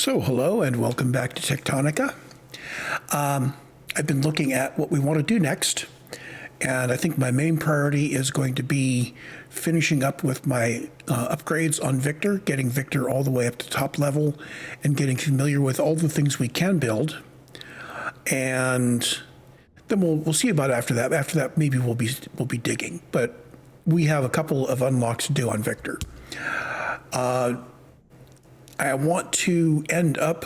So hello and welcome back to Tectonica. I've been looking at what we want to do next, and I think my main priority is going to be finishing up with my upgrades on Victor, getting Victor all the way up to top level, and getting familiar with all the things we can build. And then we'll see about after that. After that, maybe we'll be digging, but we have a couple of unlocks to do on Victor. I want to end up,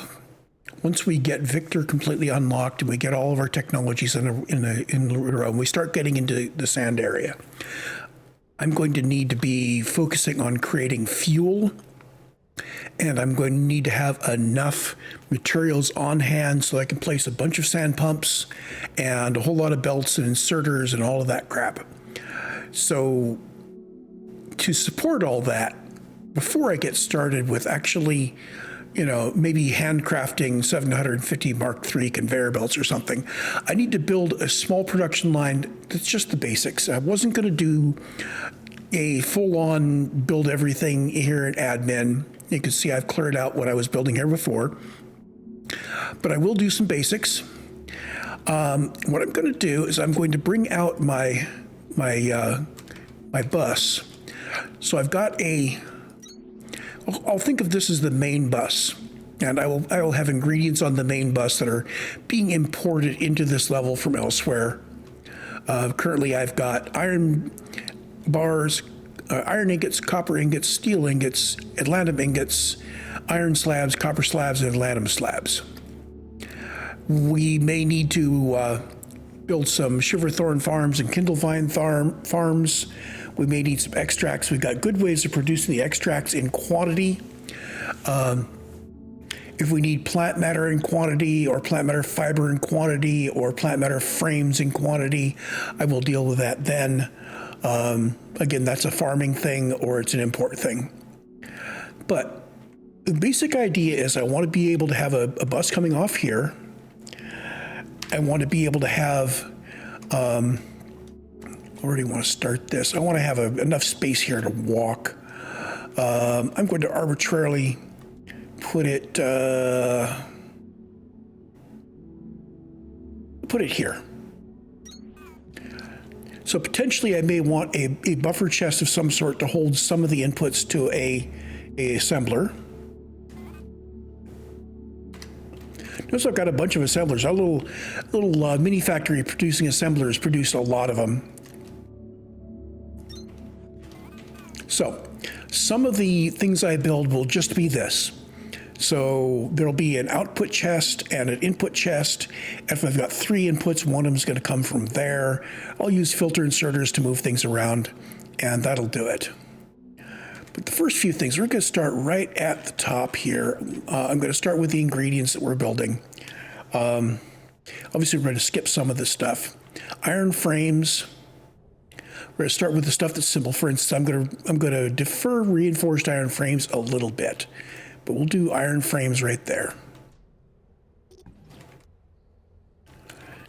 once we get Victor completely unlocked and we get all of our technologies in a row, and we start getting into the sand area, I'm going to need to be focusing on creating fuel, and I'm going to need to have enough materials on hand so I can place a bunch of sand pumps and a whole lot of belts and inserters and all of that crap. So to support all that, before I get started with actually, maybe handcrafting 750 Mark III conveyor belts or something, I need to build a small production line that's just the basics. I wasn't going to do a full-on build everything here in admin. You can see I've cleared out what I was building here before, but I will do some basics. What I'm going to do is I'm going to bring out my bus. So I've got I'll think of this as the main bus, and I will have ingredients on the main bus that are being imported into this level from elsewhere. Currently, I've got iron bars, iron ingots, copper ingots, steel ingots, atlantum ingots, iron slabs, copper slabs, and atlantum slabs. We may need to build some shiverthorn farms and kindlevine farms. We may need some extracts. We've got good ways of producing the extracts in quantity. If we need plant matter in quantity, or plant matter fiber in quantity, or plant matter frames in quantity, I will deal with that then. Again, that's a farming thing or it's an import thing. But the basic idea is I want to be able to have a bus coming off here. I want to be able to have where do you want to start this? I want to have enough space here to walk. I'm going to arbitrarily put it here. So potentially I may want a buffer chest of some sort to hold some of the inputs to a assembler. Notice I've got a bunch of assemblers. Our little mini factory producing assemblers produced a lot of them. So some of the things I build will just be this. So there'll be an output chest and an input chest. If I've got 3 inputs, one of them is going to come from there. I'll use filter inserters to move things around, and that'll do it. But the first few things, we're going to start right at the top here. I'm going to start with the ingredients that we're building. Obviously, we're going to skip some of this stuff. Iron frames. We're going to start with the stuff that's simple. For instance, I'm going to defer reinforced iron frames a little bit, but we'll do iron frames right there.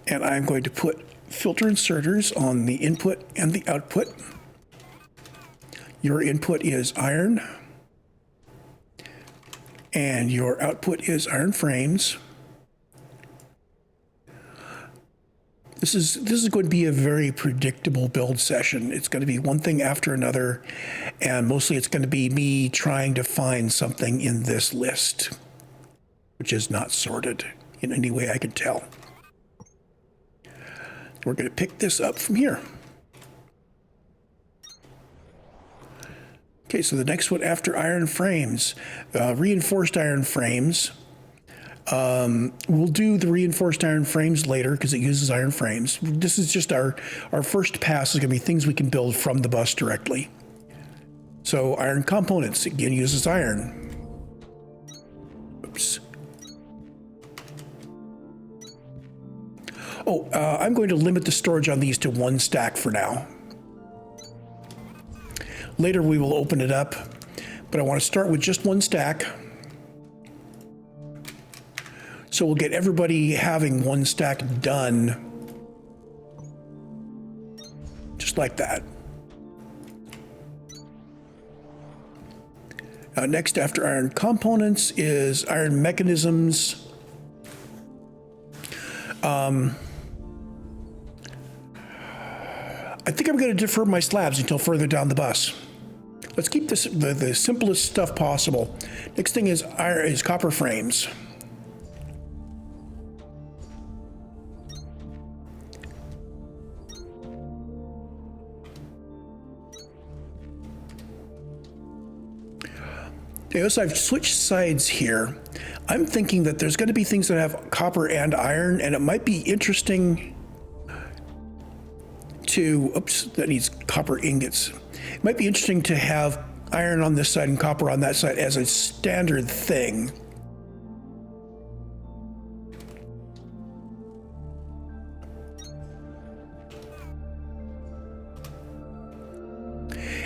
And I'm going to put filter inserters on the input and the output. Your input is iron, and your output is iron frames. This is going to be a very predictable build session. It's going to be one thing after another, and mostly it's going to be me trying to find something in this list, which is not sorted in any way I can tell. We're going to pick this up from here. Okay, so the next one after iron frames, reinforced iron frames. We'll do the reinforced iron frames later because it uses iron frames. This is just our first pass is going to be things we can build from the bus directly. So iron components, again, uses iron. Oops. Oh, I'm going to limit the storage on these to 1 stack for now. Later we will open it up, but I want to start with just 1 stack. So we'll get everybody having 1 stack done, just like that. Next after iron components is iron mechanisms. I think I'm going to defer my slabs until further down the bus. Let's keep this the simplest stuff possible. Next thing is copper frames. As I've switched sides here, I'm thinking that there's going to be things that have copper and iron, and it might be interesting to, oops, that needs copper ingots. It might be interesting to have iron on this side and copper on that side as a standard thing.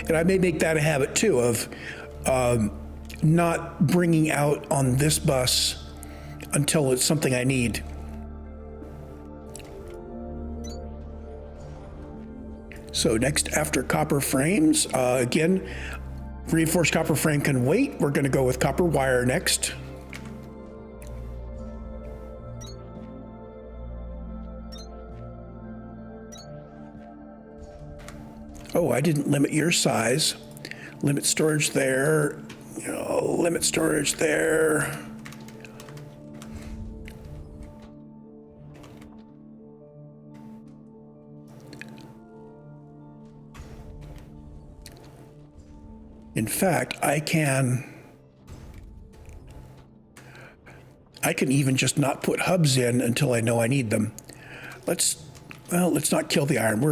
And I may make that a habit too of not bringing out on this bus until it's something I need. So next, after copper frames, again, reinforced copper frame can wait. We're going to go with copper wire next. Oh, I didn't limit your size. Limit storage there. Limit storage there. In fact, I can even just not put hubs in until I know I need them. Let's not kill the iron.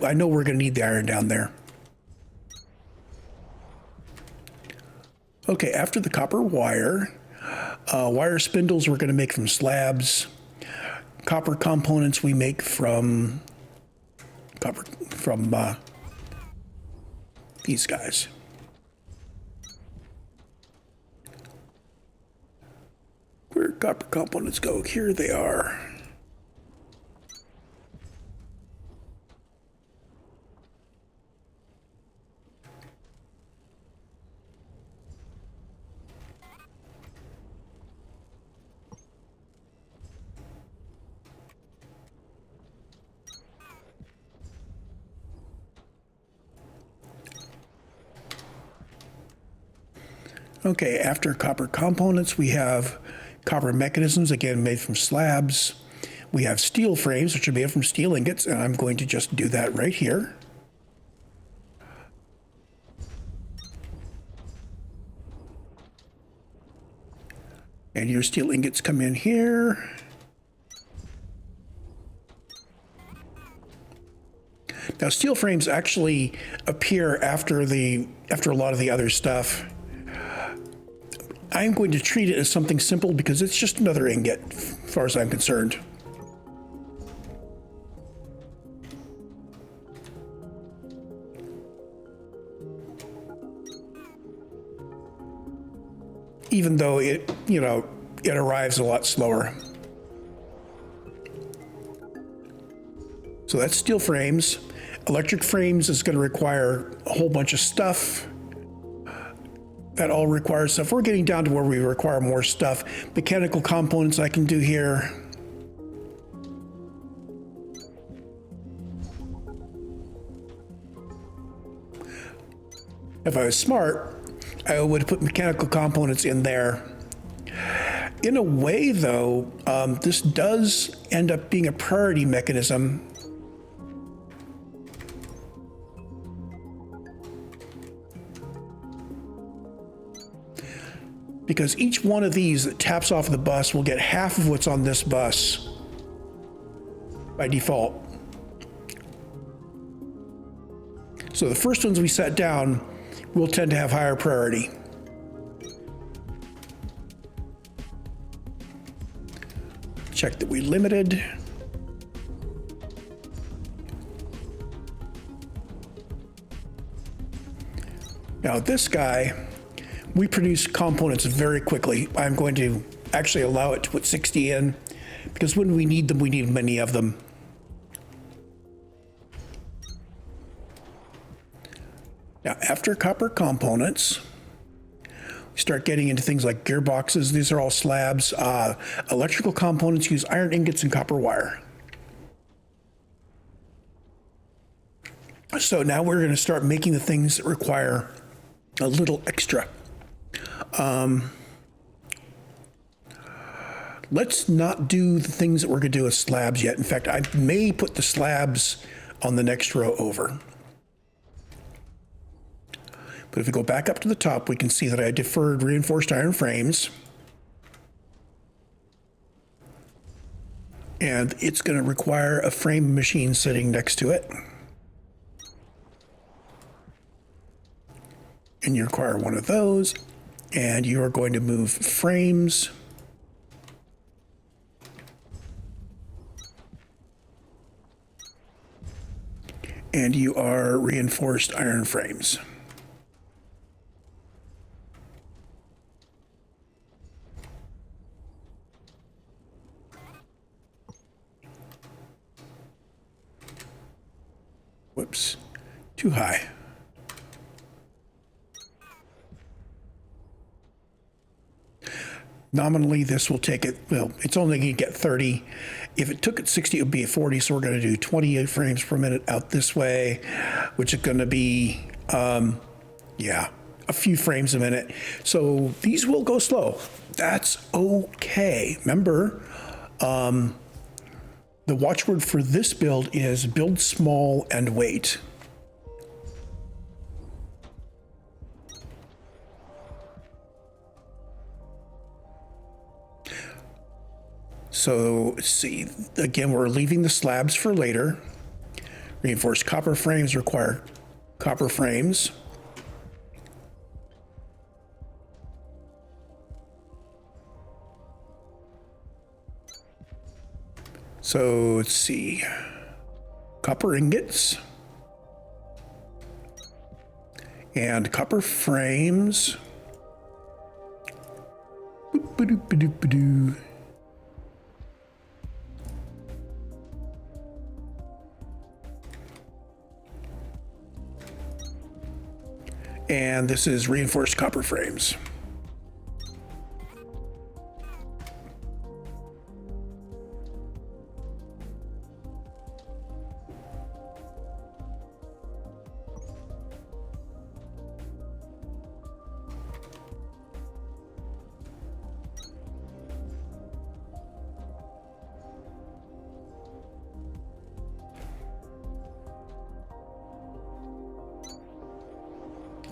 I know we're gonna need the iron down there. Okay, after the copper wire, wire spindles we're gonna make from slabs. Copper components we make from these guys. Where copper components go? Here they are. Okay, after copper components, we have copper mechanisms, again made from slabs. We have steel frames, which are made from steel ingots, and I'm going to just do that right here. And your steel ingots come in here. Now, steel frames actually appear after a lot of the other stuff. I'm going to treat it as something simple because it's just another ingot, as far as I'm concerned. Even though it arrives a lot slower. So that's steel frames. Electric frames is going to require a whole bunch of stuff. That all requires stuff. We're getting down to where we require more stuff. Mechanical components I can do here. If I was smart, I would put mechanical components in there. In a way, though, this does end up being a priority mechanism. Because each one of these that taps off the bus will get half of what's on this bus by default. So the first ones we set down will tend to have higher priority. Check that we limited. Now this guy, we produce components very quickly. I'm going to actually allow it to put 60 in because when we need them, we need many of them. Now, after copper components, start getting into things like gearboxes. These are all slabs. Electrical components use iron ingots and copper wire. So now we're going to start making the things that require a little extra. Let's not do the things that we're going to do with slabs yet. In fact, I may put the slabs on the next row over. But if we go back up to the top, we can see that I deferred reinforced iron frames. And it's going to require a frame machine sitting next to it. And you require one of those. And you are going to move frames. And you are reinforced iron frames. Whoops, too high. Nominally, this will take it, well, it's only going to get 30. If it took it 60, it would be at 40, so we're going to do 28 frames per minute out this way, which is going to be, yeah, a few frames a minute. So these will go slow. That's okay. Remember, the watchword for this build is build small and wait. So let's see, again, we're leaving the slabs for later. Reinforced copper frames require copper frames. So let's see, copper ingots and copper frames. Boop-a-doop-a-doop-a-doo. And this is reinforced copper frames.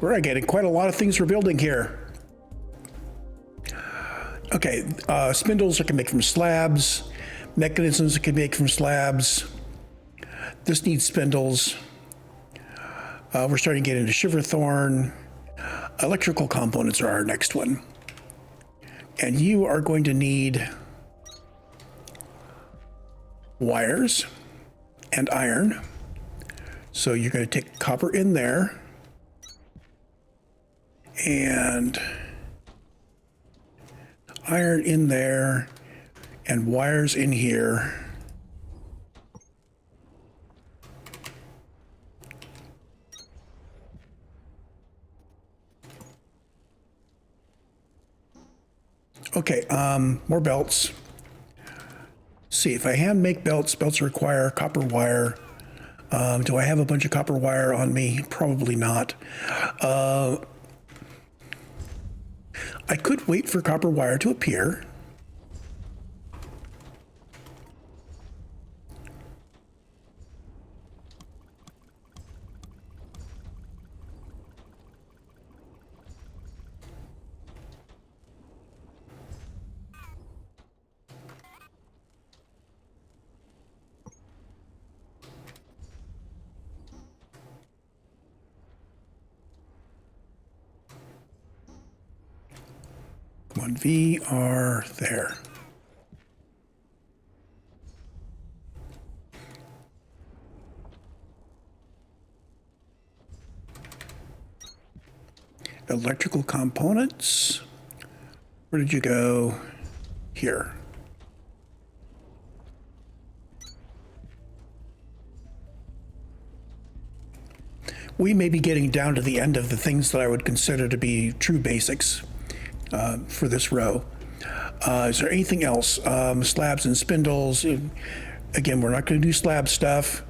We're getting quite a lot of things we're building here. Okay, spindles I can make from slabs, mechanisms I can make from slabs. This needs spindles. We're starting to get into shiverthorn. Electrical components are our next one. And you are going to need wires and iron. So you're going to take copper in there. And iron in there, and wires in here. Okay, more belts. See, if I hand make belts, belts require copper wire. Do I have a bunch of copper wire on me? Probably not. I could wait for copper wire to appear. Come on, VR there. Electrical components. Where did you go? Here. We may be getting down to the end of the things that I would consider to be true basics. for this row. Is there anything else? Slabs and spindles. Again, we're not going to do slab stuff.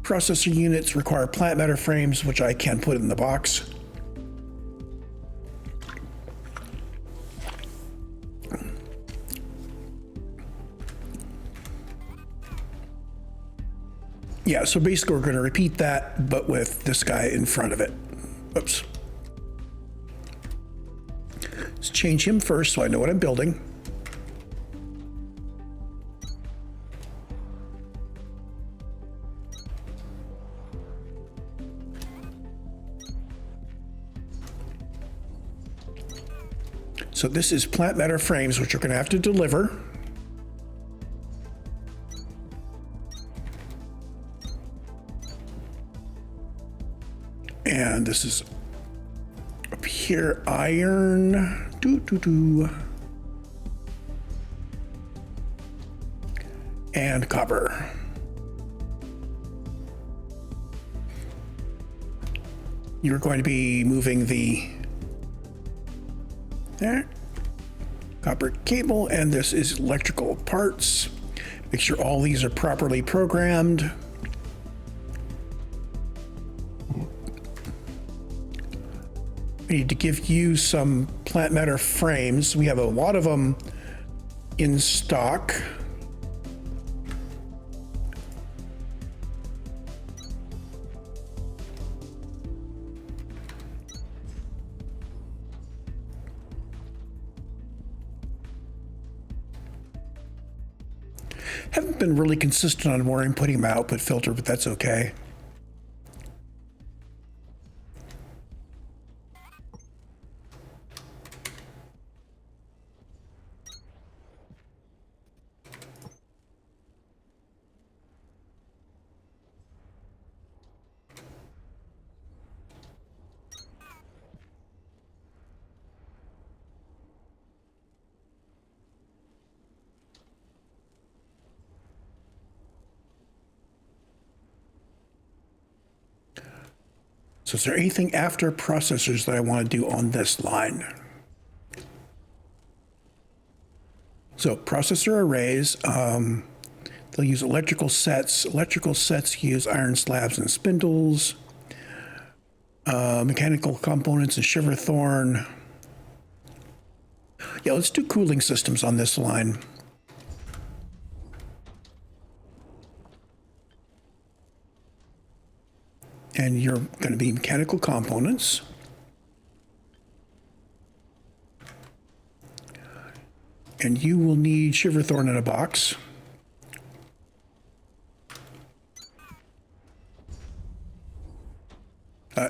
Processor units require plant matter frames, which I can put in the box. Yeah, so basically we're going to repeat that, but with this guy in front of it. Oops. Let's change him first so I know what I'm building. So this is plant matter frames, which you're going to have to deliver. And this is up here, iron, and copper. You're going to be moving the there, copper cable, and this is electrical parts. Make sure all these are properly programmed. We need to give you some plant matter frames. We have a lot of them in stock. Haven't been really consistent on where I'm putting my output filter, but that's okay. So is there anything after processors that I want to do on this line? So processor arrays, they'll use electrical sets. Electrical sets use iron slabs and spindles. Mechanical components and shiver thorn. Yeah, let's do cooling systems on this line. And you're going to be mechanical components. And you will need shiver thorn in a box.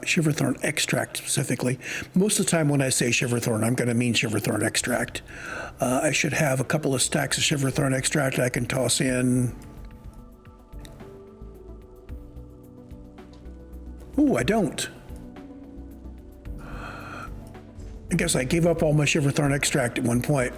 Shiver thorn extract specifically. Most of the time when I say shiver thorn, I'm going to mean shiver thorn extract. I should have a couple of stacks of shiver thorn extract I can toss in. Ooh, I don't. I guess I gave up all my shiver thorn extract at one point.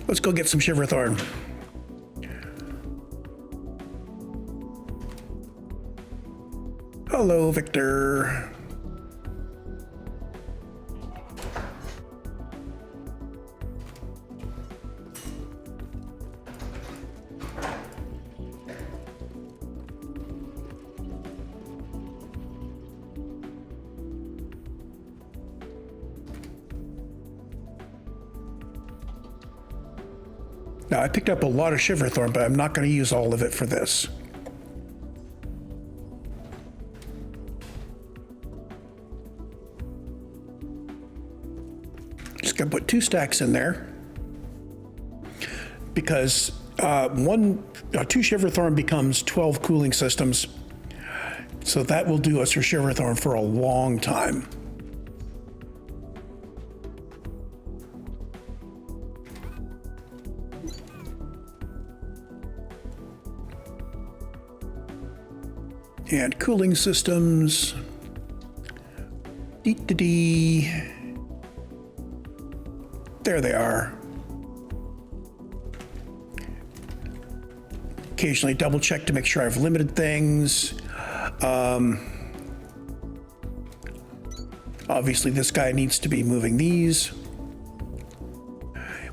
Let's go get some shiver thorn. Hello, Victor. Now, I picked up a lot of shiver thorn, but I'm not going to use all of it for this. Just going to put 2 stacks in there because 2 shiver thorn becomes 12 cooling systems. So that will do us for shiver thorn for a long time. And cooling systems. Dee-dee-dee. There they are. Occasionally double check to make sure I've limited things. Obviously this guy needs to be moving these.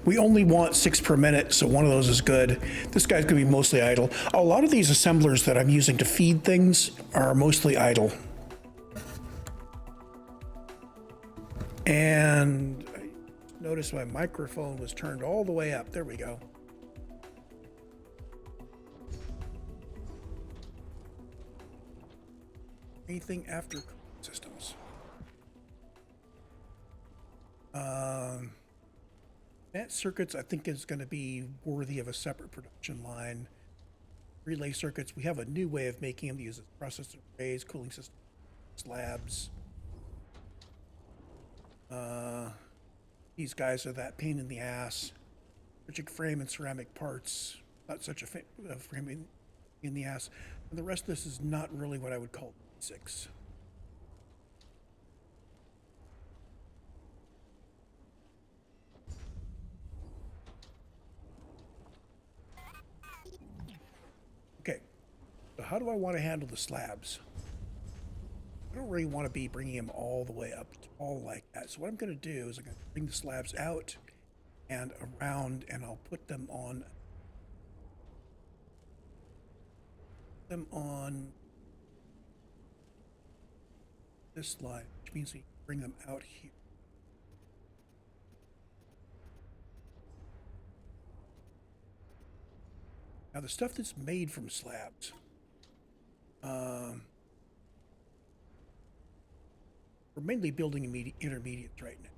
We only want 6 per minute, so one of those is good. This guy's gonna be mostly idle. A lot of these assemblers that I'm using to feed things are mostly idle. And I noticed my microphone was turned all the way up. There we go. Anything after systems? Advanced circuits, I think, is going to be worthy of a separate production line. Relay circuits, we have a new way of making them. Use processor arrays, cooling systems, slabs. These guys are that pain in the ass. Rigid frame and ceramic parts, not such a frame in the ass. And the rest of this is not really what I would call basics. Okay, so how do I want to handle the slabs? I don't really want to be bringing them all the way up all like that. So what I'm going to do is I'm going to bring the slabs out and around, and I'll put them on this line, which means we bring them out here. Now the stuff that's made from slabs, we're mainly building intermediates right now.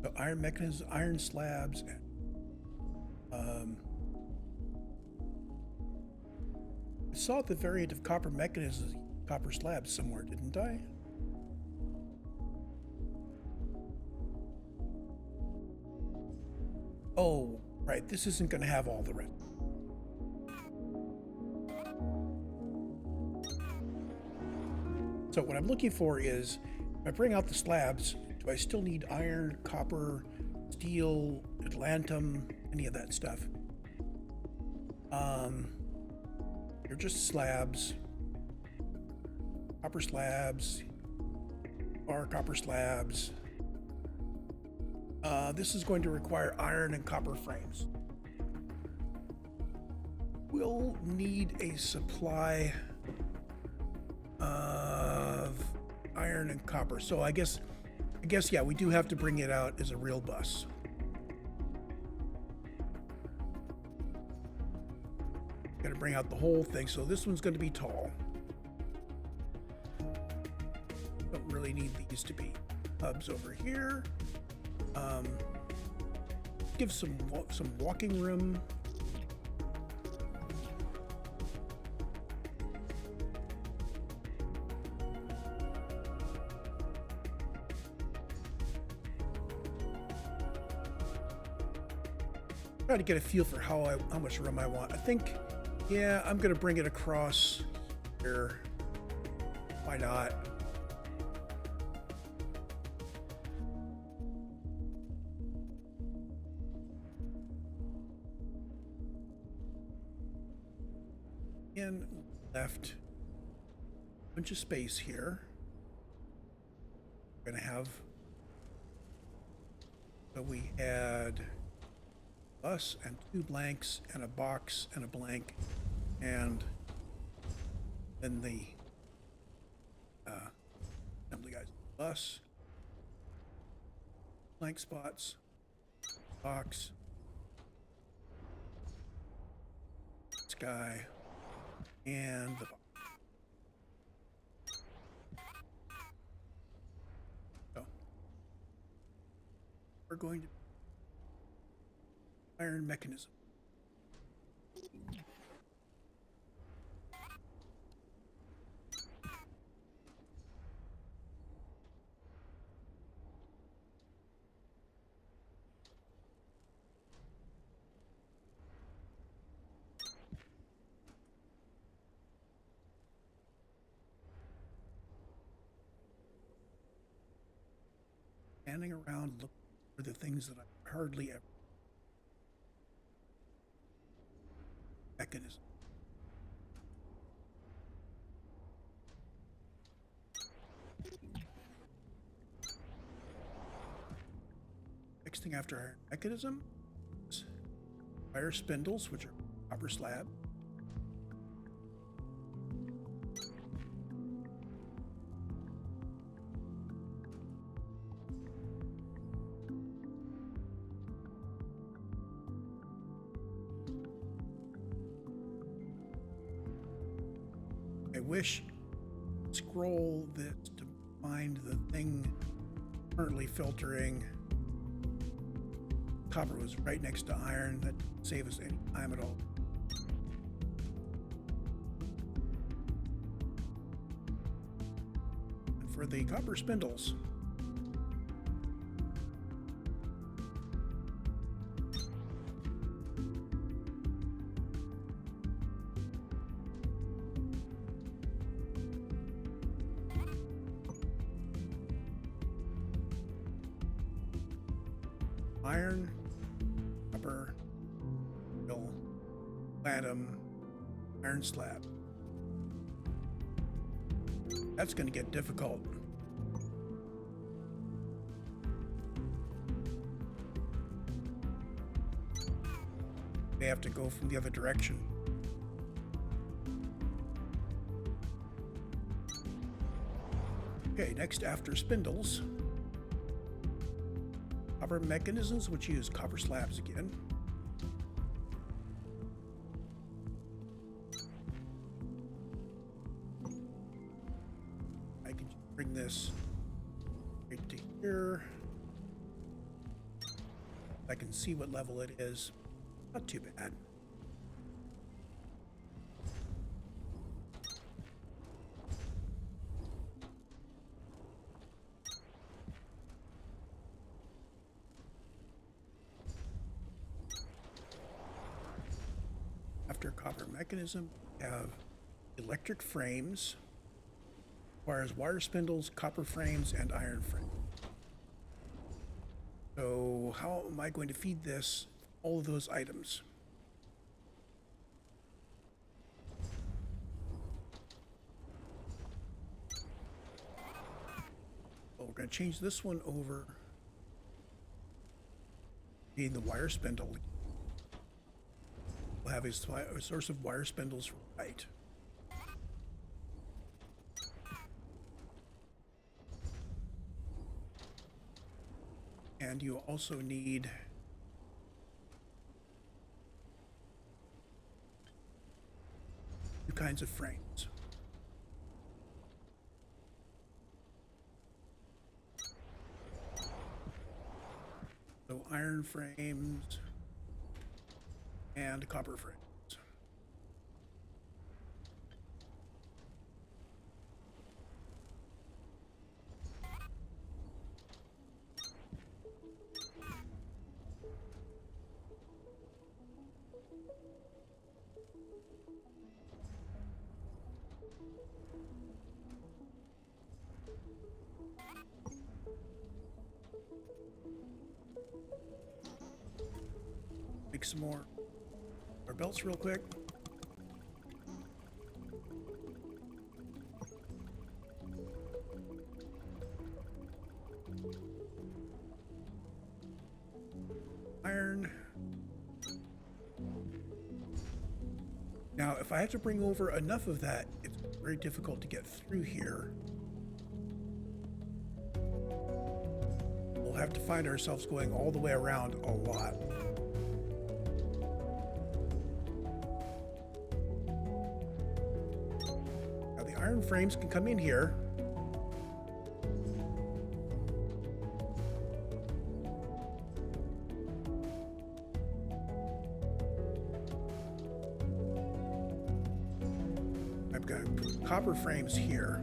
So iron mechanisms, iron slabs, and I saw the variant of copper mechanisms, copper slabs somewhere, didn't I? Oh, right, this isn't going to have all the rest. So what I'm looking for is, if I bring out the slabs, do I still need iron, copper, steel, atlantum, any of that stuff? They're just slabs, copper slabs, or copper slabs. This is going to require iron and copper frames. We'll need a supply of iron and copper. So I guess, yeah, we do have to bring it out as a real bus. Got to bring out the whole thing. So this one's going to be tall. Don't really need these to be hubs over here. Give some walking room. Try to get a feel for how much room I want. I think, yeah, I'm gonna bring it across here. Why not? And left a bunch of space here. We're gonna have, so we had bus and 2 blanks and a box and a blank, and then the assembly guys. Bus, blank spots, box, this guy, and the box. So we're going to iron mechanism. standing around looking for the things that I hardly ever mechanism. Next thing after iron mechanism is wire spindles, which are copper slab. I wish scroll this to find the thing currently filtering. Copper was right next to iron. That didn't save us any time at all. And for the copper spindles, iron, copper, nickel, platinum, iron slab. That's going to get difficult. They have to go from the other direction. Okay, next after spindles, copper mechanisms, which use copper slabs again. I can bring this right to here. I can see what level it is. Not too bad. After copper mechanism, we have electric frames, requires wire spindles, copper frames, and iron frames. So how am I going to feed this all of those items? Well, we're going to change this one over. Need the wire spindle. We'll have a source of wire spindles right. And you also need two kinds of frames. So iron frames and copper frames. Make some more our belts real quick. Iron. Now, if I have to bring over enough of that, it's very difficult to get through here. We'll have to find ourselves going all the way around a lot. Now, the iron frames can come in here. I've got copper frames here.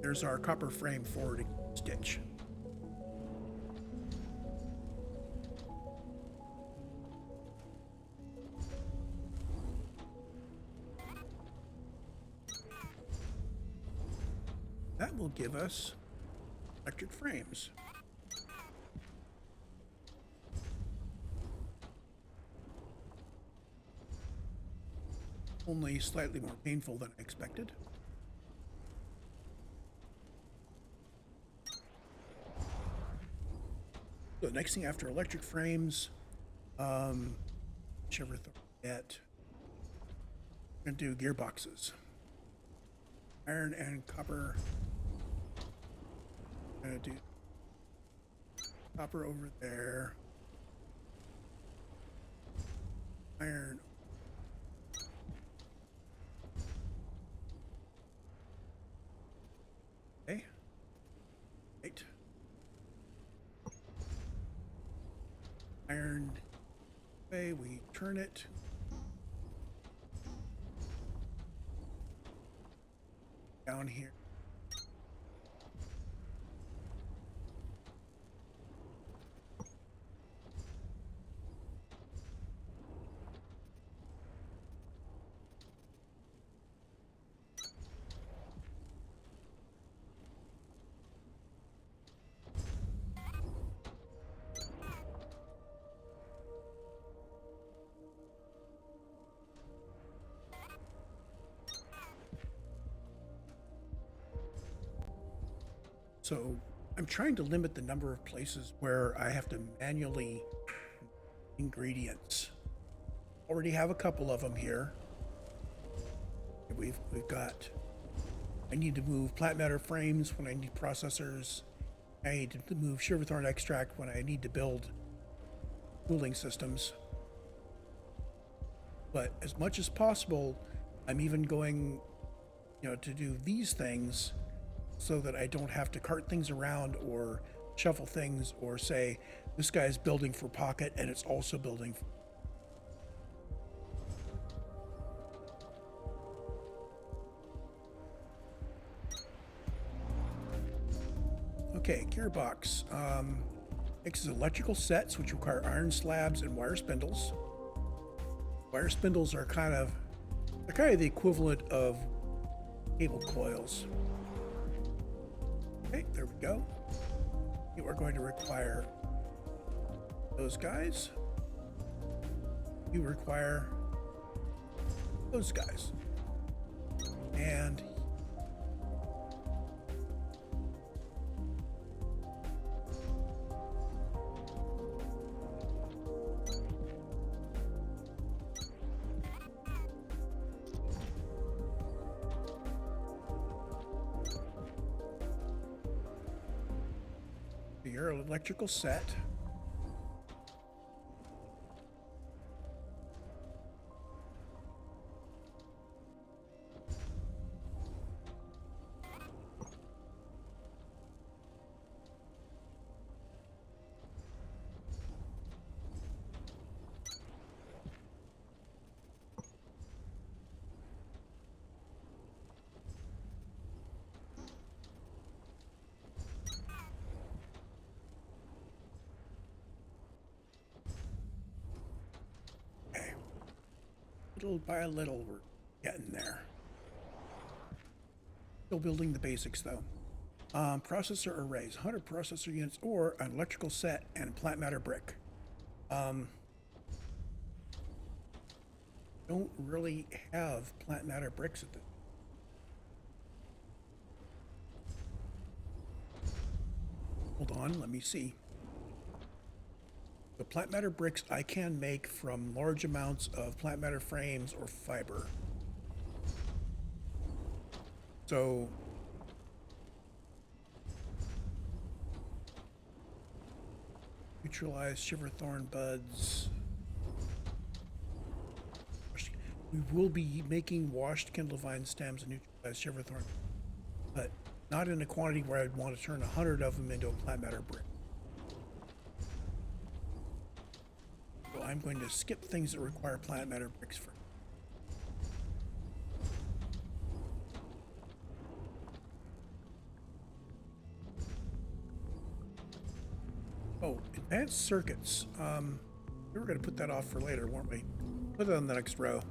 There's our copper frame forwarding stitch. That will give us electric frames. Only slightly more painful than I expected. So the next thing after electric frames, whichever get, I'm gonna do gearboxes. Iron and copper. I'm gonna do copper over there. Iron. Okay. Right. Iron. Okay, we turn it. Down here. So I'm trying to limit the number of places where I have to manually ingredients. Already have a couple of them here. We've got, I need to move plant matter frames when I need processors. I need to move sugarthorn extract when I need to build cooling systems. But as much as possible, I'm even going, to do these things so that I don't have to cart things around or shuffle things or say, this guy's building for pocket and it's also building for... Okay, gearbox. Mixes electrical sets, which require iron slabs and wire spindles. Wire spindles are kind of the equivalent of cable coils. Okay, there we go. We're going to require those guys. You require those guys. And your electrical set. Little by little, we're getting there. Still building the basics, though. Processor arrays, 100 processor units, or an electrical set and plant matter brick. Don't really have plant matter bricks at this. Hold on, let me see. The plant matter bricks I can make from large amounts of plant matter frames or fiber. So neutralize shiverthorn buds. We will be making washed kindle vine stems and neutralized shiverthorn, but not in a quantity where I'd want to turn 100 of them into a plant matter brick. So I'm going to skip things that require plant matter bricks first. advanced circuits. We were going to put that off for later, weren't we? Put it on the next row.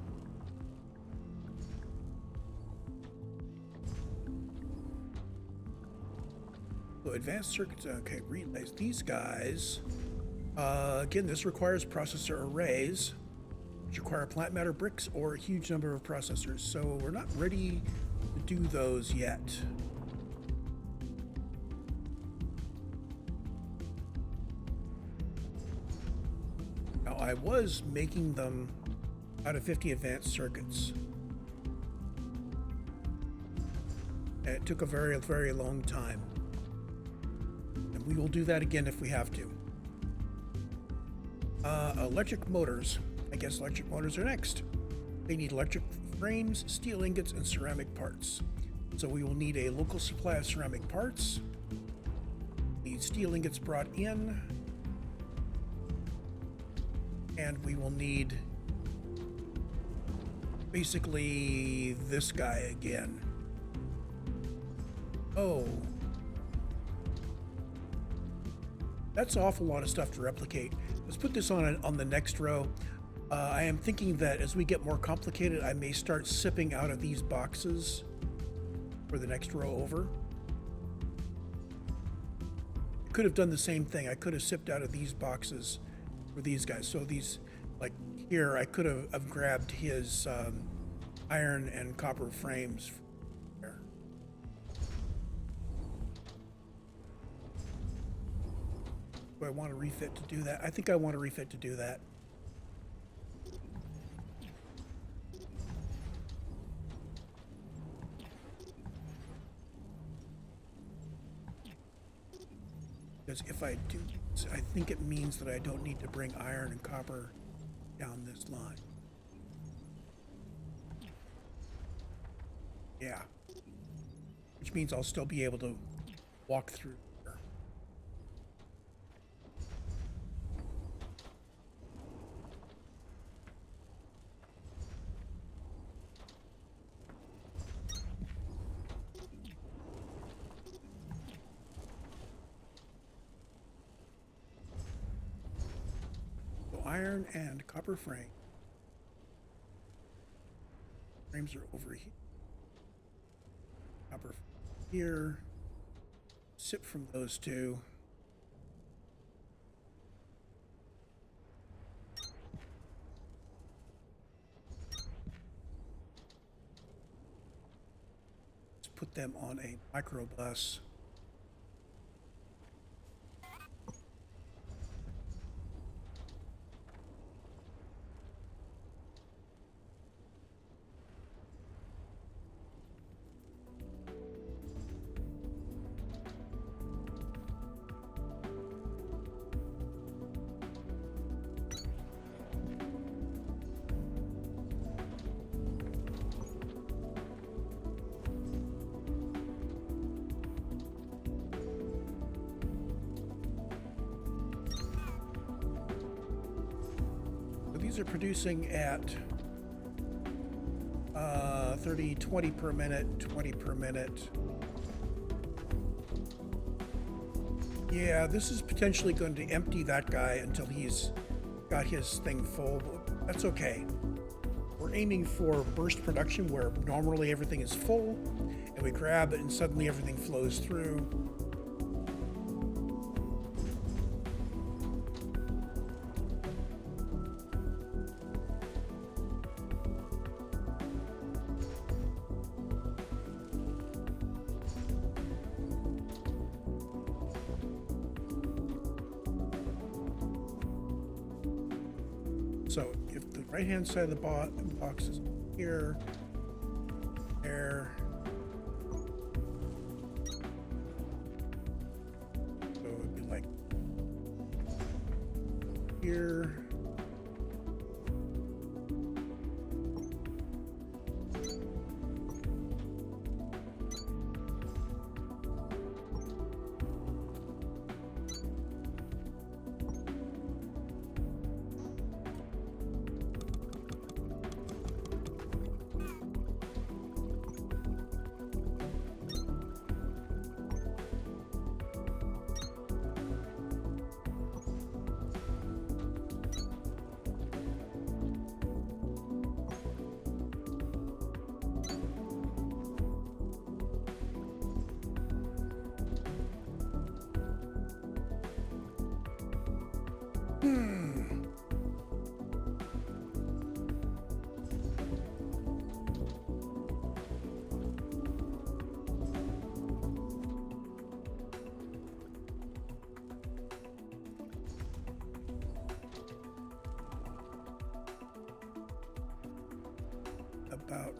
So advanced circuits, okay, relays. These guys, again, this requires processor arrays, which require plant matter bricks or a huge number of processors. So we're not ready to do those yet. Now, I was making them out of 50 advanced circuits. And it took a very, very long time. And we will do that again if we have to. Electric motors. I guess electric motors are next. They need electric frames, steel ingots, and ceramic parts. So we will need a local supply of ceramic parts. Need steel ingots brought in. And we will need basically this guy again. Oh. That's an awful lot of stuff to replicate. Let's put this on the next row. I am thinking that as we get more complicated, I may start sipping out of these boxes for the next row over. I could have done the same thing. I could have sipped out of these boxes for these guys. So these, like here, I could have grabbed his iron and copper frames there. Do I want to refit to do that? I think I want to refit to do that. Because if I do, I think it means that I don't need to bring iron and copper down this line. Yeah. Which means I'll still be able to walk through here. Iron and copper frame. Frames are over here. Copper here. Sip from those two. Let's put them on a microbus. These are producing at 30, 20 per minute, 20 per minute. Yeah, this is potentially going to empty that guy until he's got his thing full. That's okay. We're aiming for burst production where normally everything is full and we grab it and suddenly everything flows through. So if the right-hand side of the box is here, there, so it'd be like here. about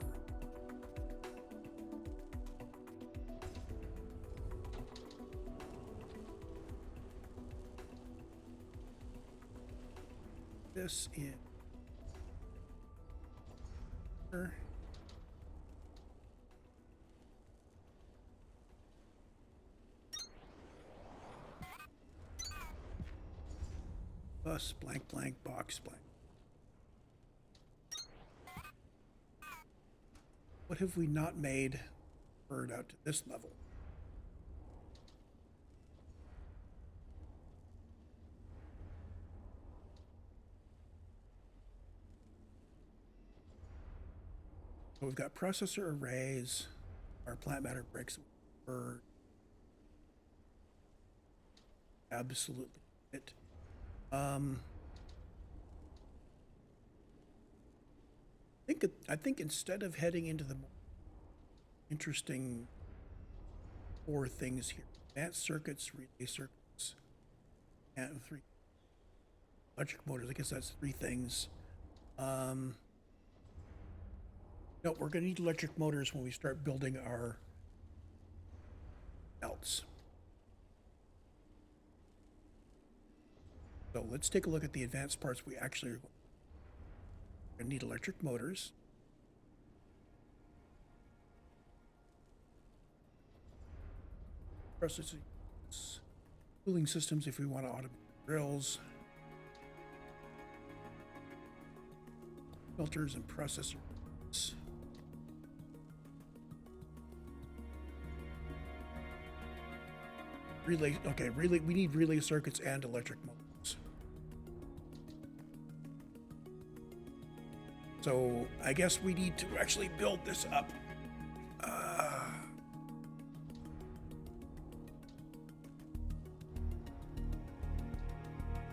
this in here. Bus blank blank box blank. What have we not made bird out to this level? So we've got processor arrays, our plant matter bricks, bird. Absolutely it. I think instead of heading into the more interesting four things here, advanced circuits, relay circuits, and three electric motors. I guess that's three things. No, we're going to need electric motors when we start building our belts. So let's take a look at the advanced parts we actually are going to need. Electric motors. Processing, cooling systems if we want to automate drills. Filters and processors. Relay, okay, relay, we need relay circuits and electric motors. So I guess we need to actually build this up.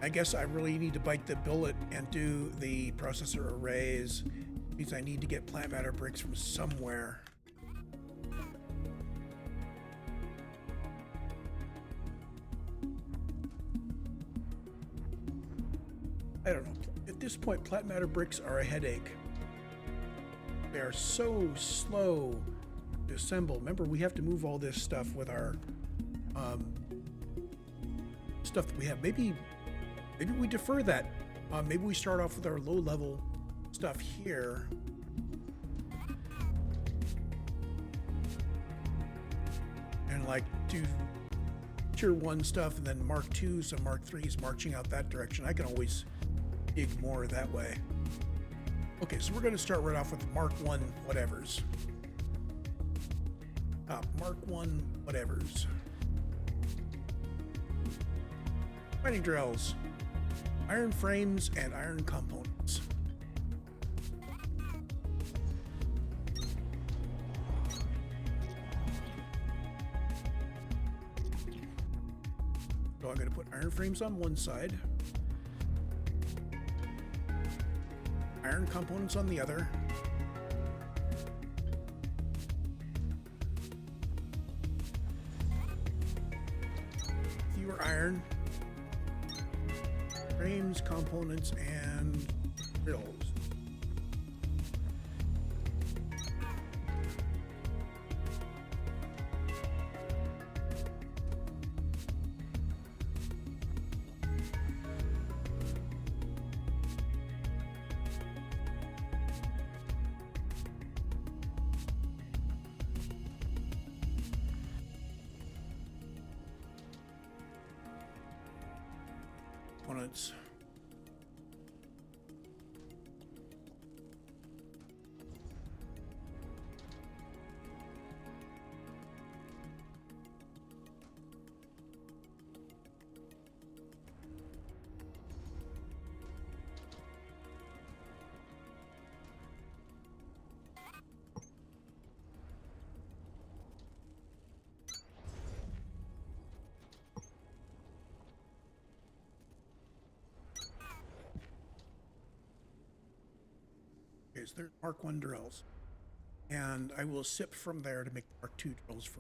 I guess I really need to bite the bullet and do the processor arrays. It means I need to get plant matter bricks from somewhere. I don't know. At this point, plant matter bricks are a headache. They are so slow to assemble. Remember, we have to move all this stuff with our stuff that we have. Maybe we defer that. Maybe we start off with our low-level stuff here. And like do tier 1 stuff and then Mark 2, so Mark 3 is marching out that direction. I can always dig more that way. Okay, so we're going to start right off with Mark 1 whatevers. Mark 1 whatevers. Mining drills. Iron frames and iron components. So I'm going to put iron frames on one side, iron components on the other. Fewer iron. Frames, components, and drills. Components. Okay, so there's Mark 1 drills. And I will sip from there to make Mark 2 drills for.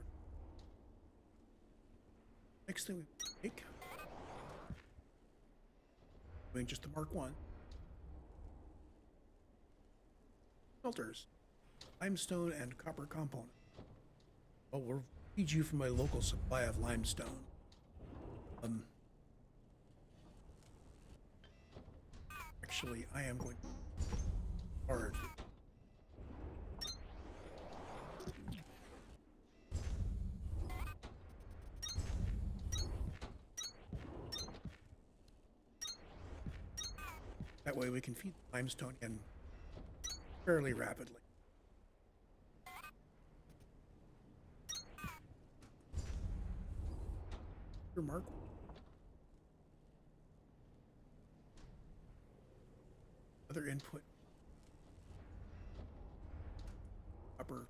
Next thing we make, doing just the Mark 1. Filters. limestone and copper component. Well, we'll feed you from my local supply of limestone. Actually, I am going to hard. That way we can feed the limestone in fairly rapidly. Mark. Other input. Upper.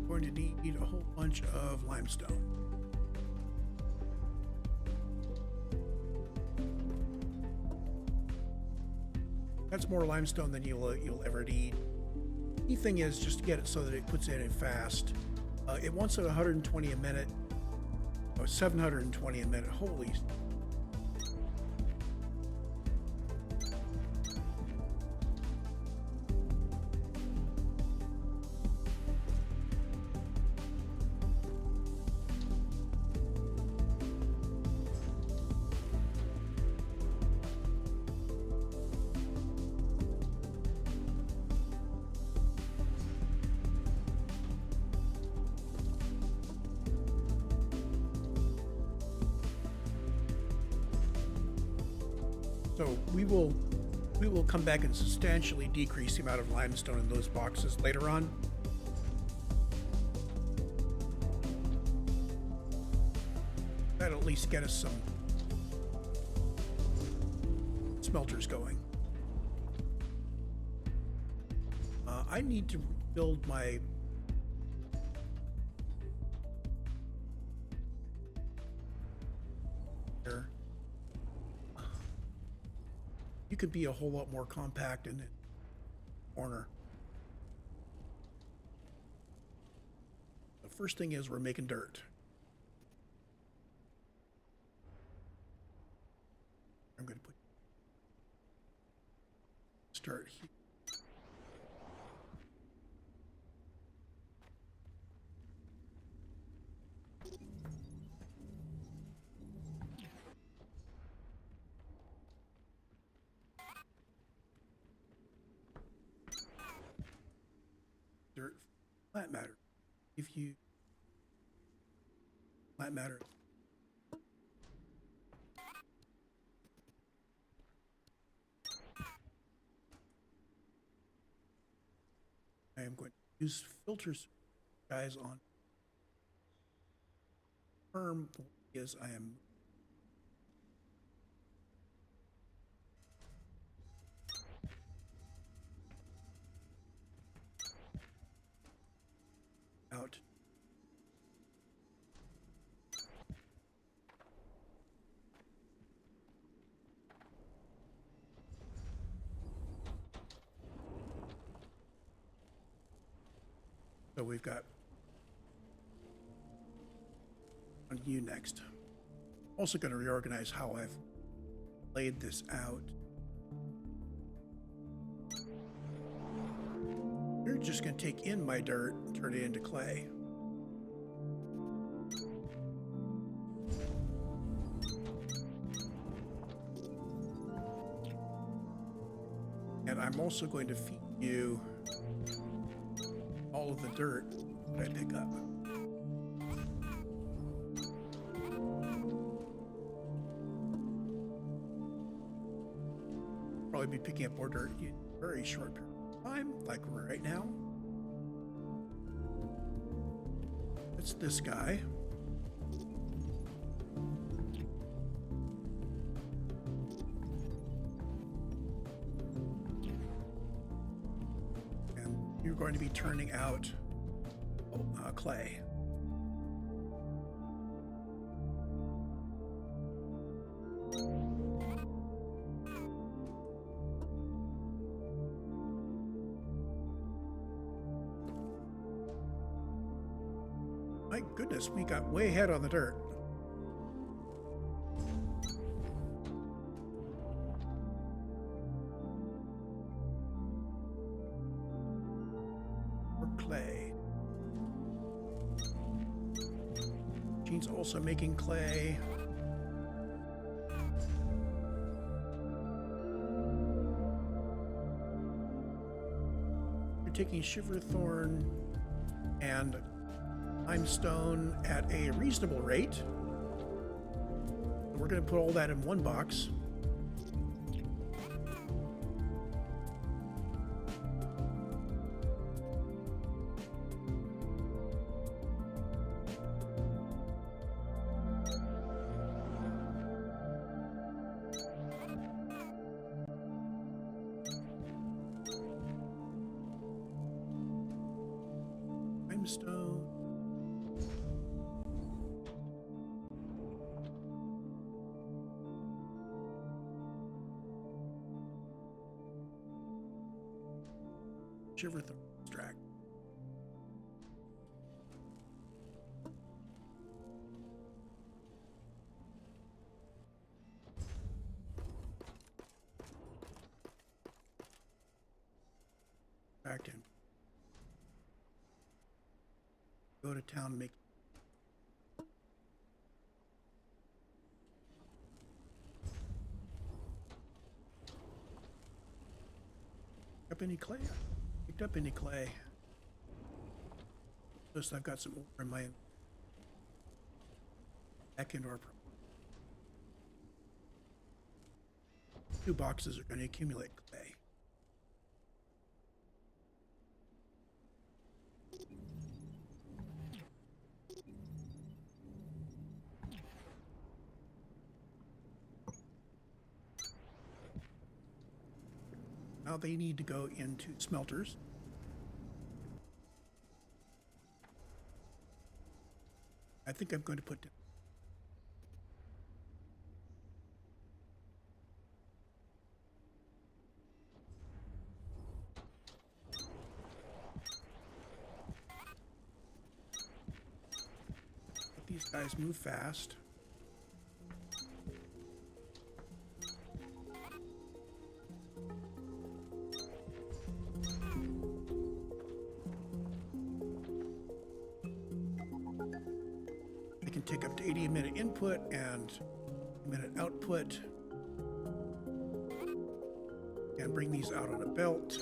Going to need a whole bunch of limestone. That's more limestone than you'll ever need. Key thing is just to get it so that it puts in fast. It wants it 120 a minute. Oh, 720 a minute. Holy. So we will come back and substantially decrease the amount of limestone in those boxes later on. That'll at least get us some smelters going. I need to build my here. You could be a whole lot more compact in the corner. The first thing is we're making dirt. I'm going to start here. Dirt, plant matter. If you plant matter, I am going to use filters, guys, on firm is I am out. So we've got on you next. Also going to reorganize how I've laid this out. You're just going to take in my dirt and turn it into clay. And I'm also going to feed you all of the dirt that I pick up. probably be picking up more dirt in a very short period of time, like right now. It's this guy. And you're going to be turning out clay. My goodness, we got way ahead on the dirt. For clay. Gene's also making clay. You're taking shiverthorn and limestone at a reasonable rate. So we're going to put all that in one box. Limestone. Shiverthorn extract. Back in. Go to town, make. Up any clay? Picked up any clay. Just I've got some more in my back into our. Two boxes are going to accumulate clay. Now they need to go into smelters. I think I'm going to put let these guys move fast. Take up to 80 a minute input and a minute output, and bring these out on a belt.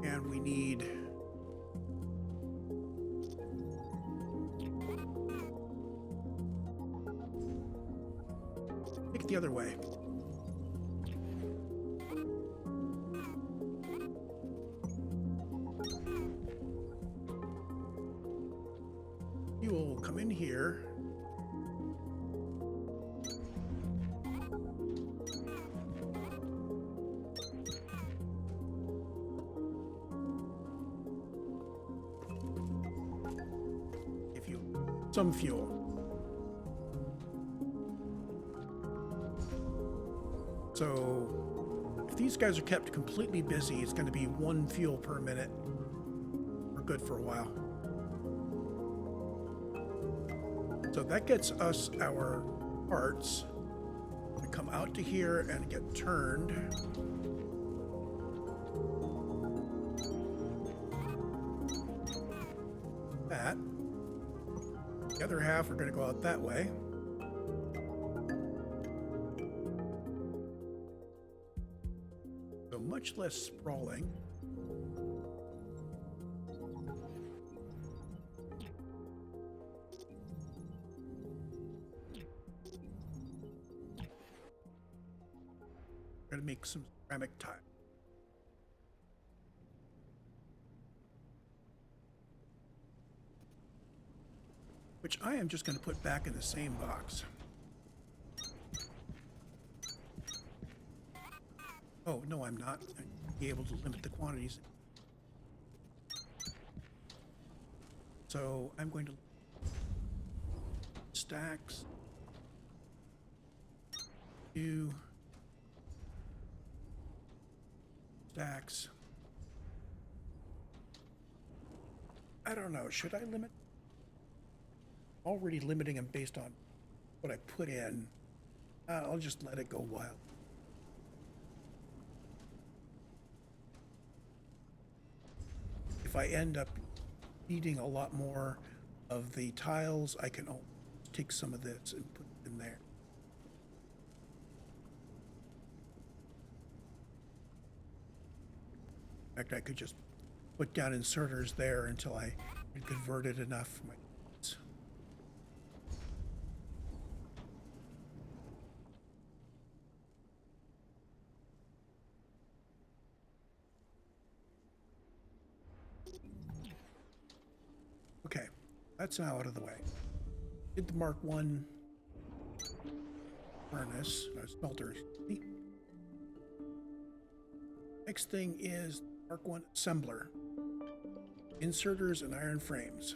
And we need take it the other way. You will come in here. Give you some fuel. So if these guys are kept completely busy, it's going to be 1 fuel per minute. We're good for a while. So that gets us our parts to come out to here and get turned. That. The other half are going to go out that way. So much less sprawling. make some ceramic tile. Which I am just going to put back in the same box. Oh, no, I'm not. I'd be able to limit the quantities. So I'm going to stacks. 2 stacks. I don't know. Should I limit? Already limiting them based on what I put in. I'll just let it go wild. If I end up needing a lot more of the tiles, I can take some of this and put it in there. In fact, I could just put down inserters there until I converted enough for my needs. Okay, that's now out of the way. Did the Mark 1 furnace, smelter. Next thing is Mark 1 assembler. Inserters and iron frames.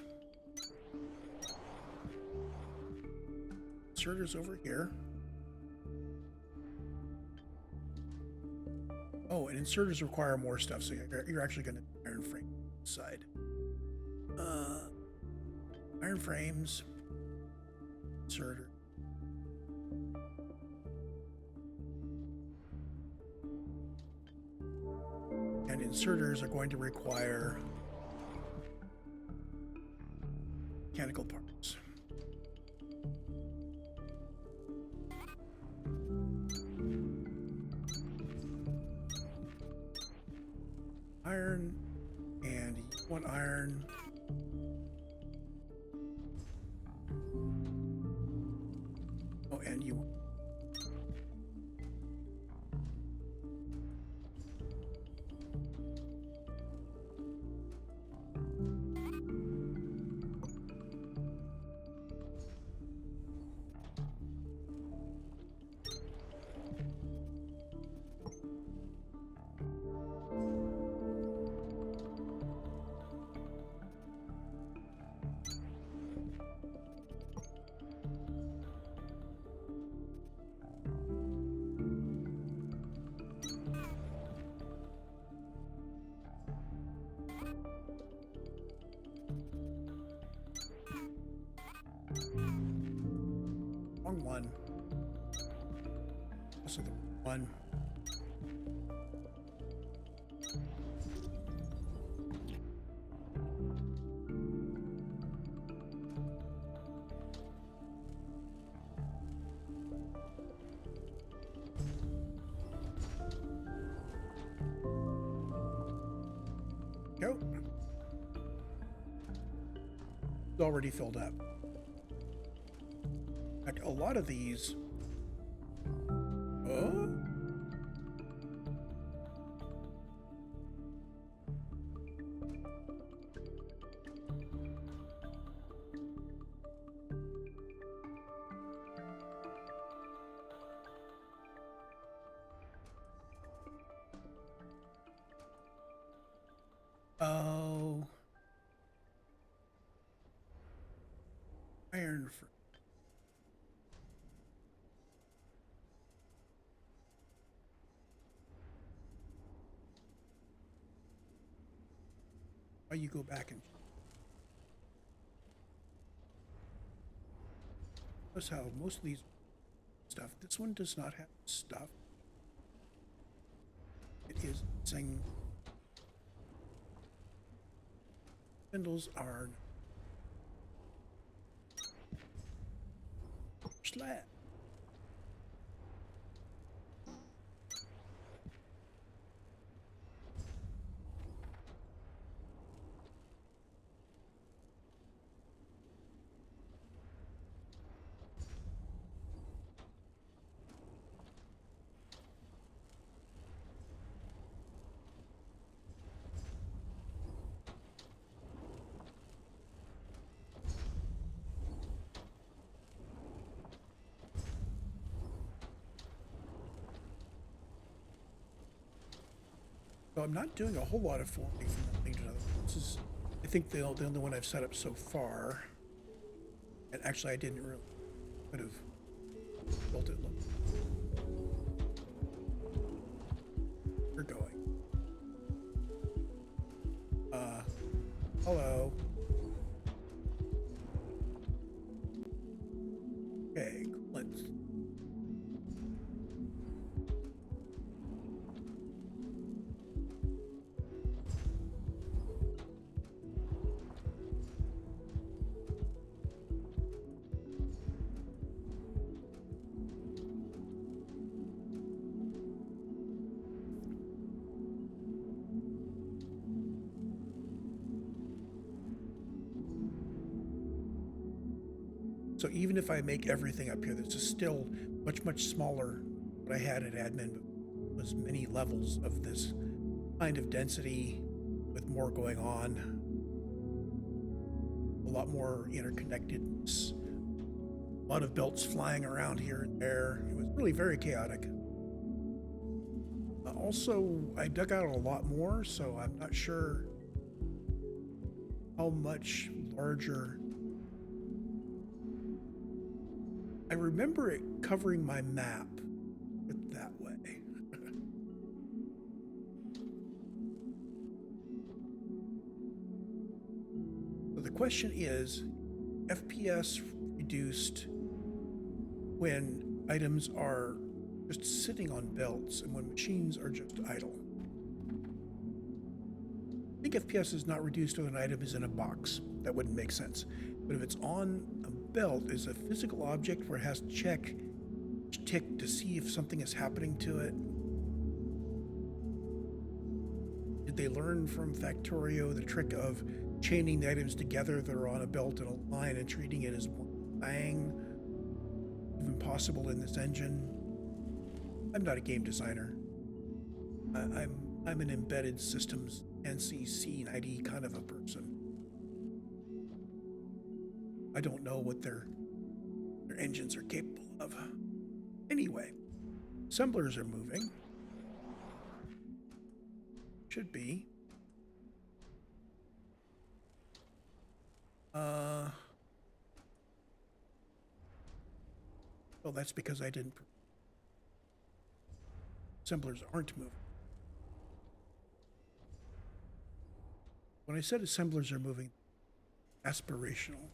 Inserters over here. Oh, and inserters require more stuff, so you're actually going to iron frame side. Iron frames. Inserter. And inserters are going to require mechanical parts. Iron, and one iron. Oh, and you. Wrong one. Also the one. Go. It's already filled up. In fact, a lot of these. Oh. Oh. Iron for. Why you go back and. Notice how most of these stuff. This one does not have stuff. It is saying. Spindles are slab. So I'm not doing a whole lot of forwarding from one thing to another. This is, I think, the only one I've set up so far. And actually, I didn't really, could have built it. Look, we're going. Hello. Okay, let's. So even if I make everything up here, this is still much, much smaller than what I had at admin, but was many levels of this kind of density with more going on, a lot more interconnectedness, a lot of belts flying around here and there. It was really very chaotic. Also, I dug out a lot more, so I'm not sure how much larger. I remember it covering my map that way. So the question is, FPS reduced when items are just sitting on belts and when machines are just idle. I think FPS is not reduced when an item is in a box. That wouldn't make sense. But if it's on a belt, is a physical object where it has to tick to see if something is happening to it. Did they learn from Factorio the trick of chaining the items together that are on a belt in a line and treating it as one thing? Even possible in this engine. I'm not a game designer. I'm an embedded systems NCC 90 kind of a person. I don't know what their engines are capable of. Anyway, assemblers are moving. Should be. Well, that's because I didn't. Assemblers aren't moving. When I said assemblers are moving, aspirational.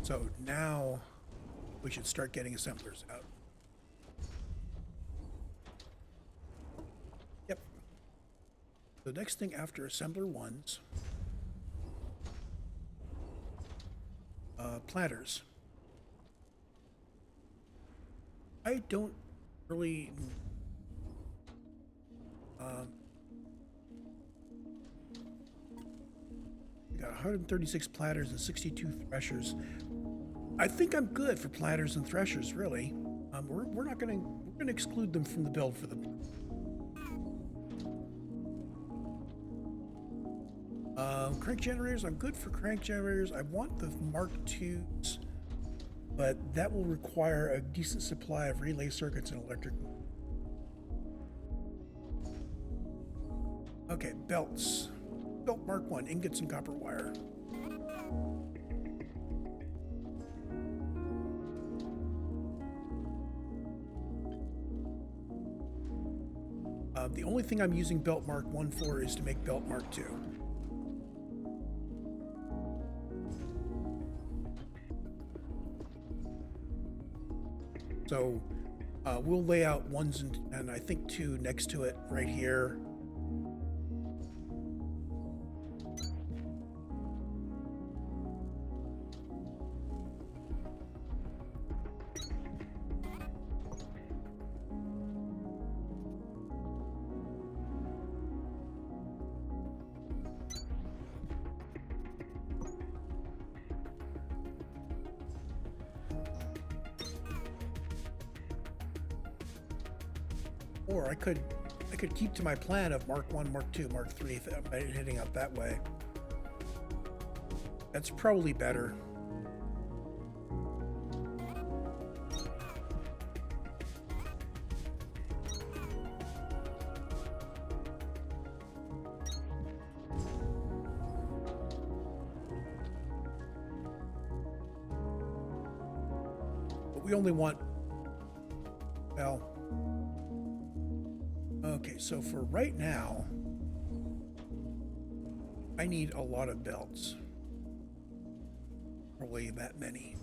So now we should start getting assemblers out. Yep. The next thing after assembler ones, planters. I don't really. We got 136 planters and 62 threshers. I think I'm good for planters and threshers, really. We're not gonna exclude them from the build for the. Crank generators, I'm good for crank generators. I want the Mark IIs, but that will require a decent supply of relay circuits and electric. Okay, belts. Belt Mark I, ingots and copper wire. The only thing I'm using Belt Mark I for is to make Belt Mark II. So we'll lay out ones and I think two next to it right here. Or I could keep to my plan of Mark 1, Mark 2, Mark 3 if I'm heading out that way. That's probably better. But we only want, well, okay, so for right now, I need a lot of belts. Probably that many.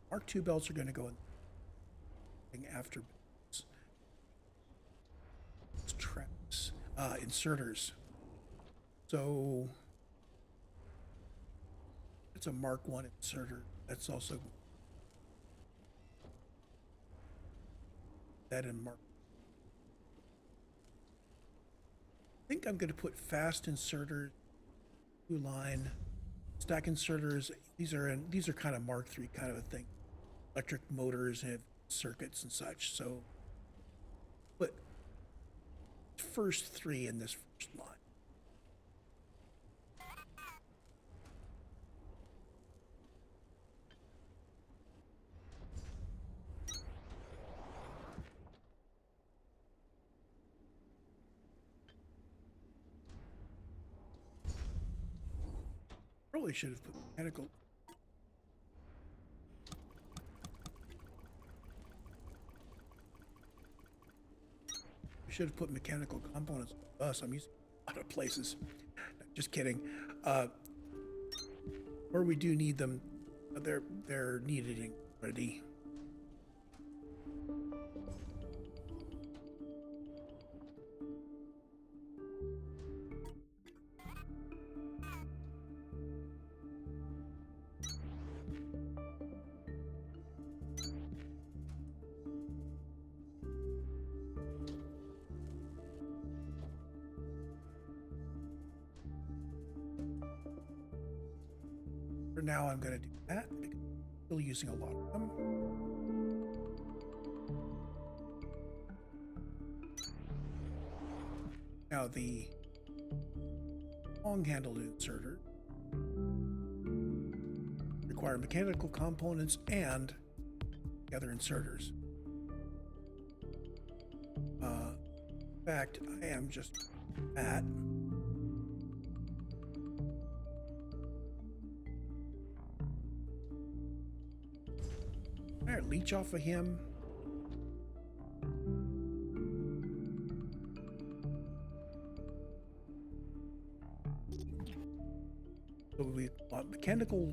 Mark II belts are going to go in after belts. Traps, inserters. So it's a Mark I inserter. That's also that in Mark. I think I'm going to put fast inserters, two line, stack inserters. These are kind of Mark III kind of a thing. Electric motors and circuits and such. So, but first three in this first line. Probably should have put mechanical. We should have put mechanical components on the bus. I'm using a lot of places. Just kidding. Where we do need them, they're needed already. For now, I'm going to do that because I'm still using a lot of them. Now the long-handled inserter require mechanical components and the other inserters. In fact, I am just at. All right, leech off of him. So we want mechanical,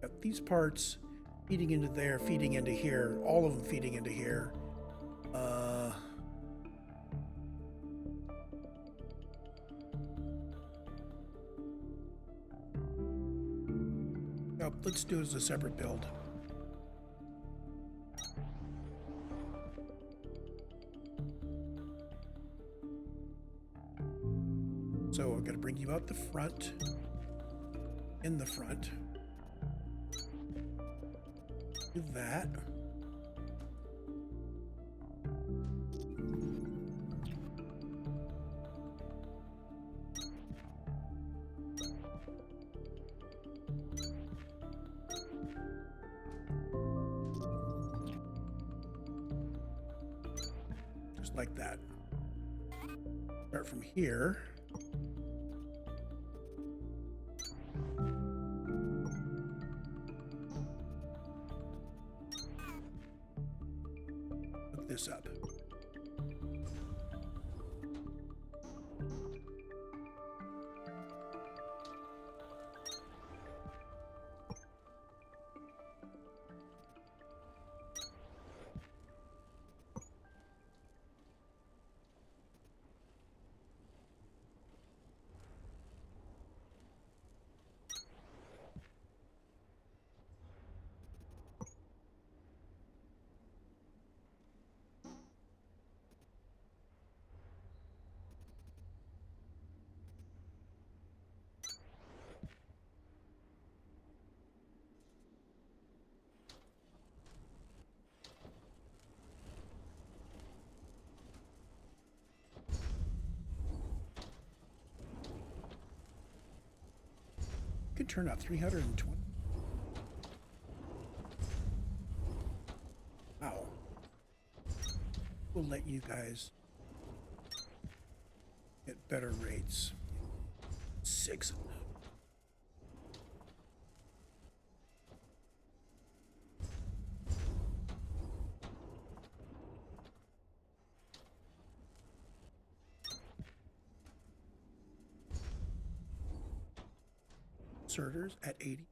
got these parts feeding into there, feeding into here, all of them feeding into here. Let's do it as a separate build. So I'm going to bring you out the front, in the front. Do that. Just like that. Start from here. Hook this up. can turn out 320. Wow. We'll let you guys get better rates. 6. Inserters at 80.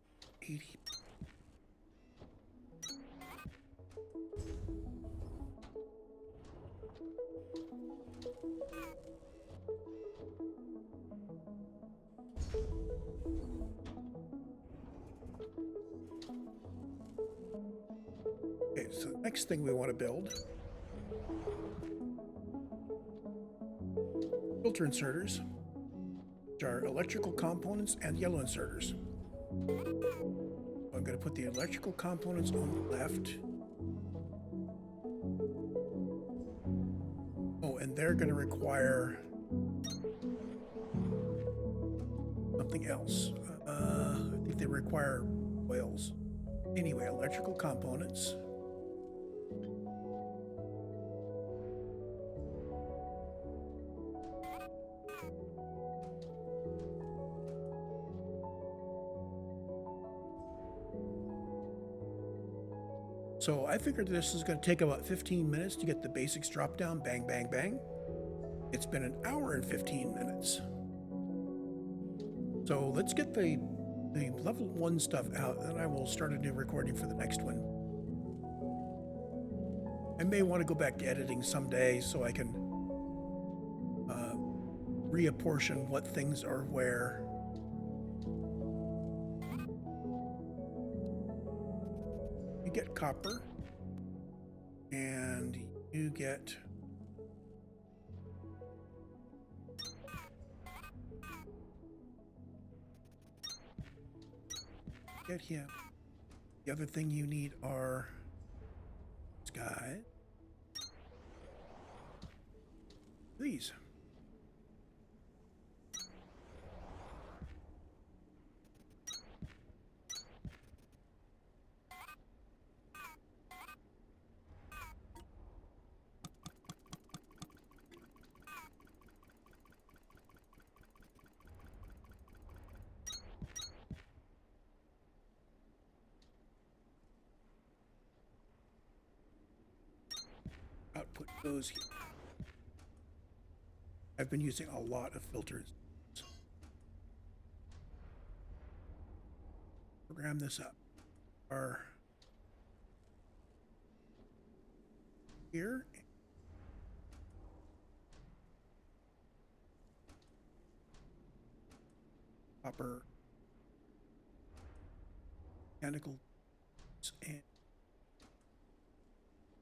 Okay, so the next thing we want to build, filter inserters, which are electrical components and yellow inserters. I'm going to put the electrical components on the left. Oh, and they're going to require something else. I think they require oils. Anyway, electrical components. So I figured this is going to take about 15 minutes to get the basics dropped down. Bang, bang, bang. It's been an hour and 15 minutes. So let's get the level 1 stuff out, and I will start a new recording for the next one. I may want to go back to editing someday so I can reapportion what things are where. You get copper, and you get him. The other thing you need are sky. These. Output goes here. I've been using a lot of filters. Program this up. Are here. Copper. Mechanical and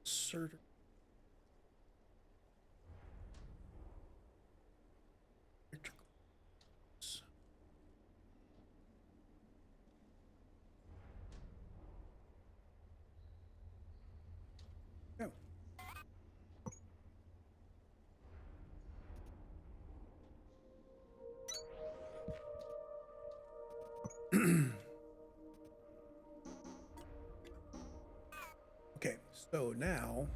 inserter. Go. Okay, so now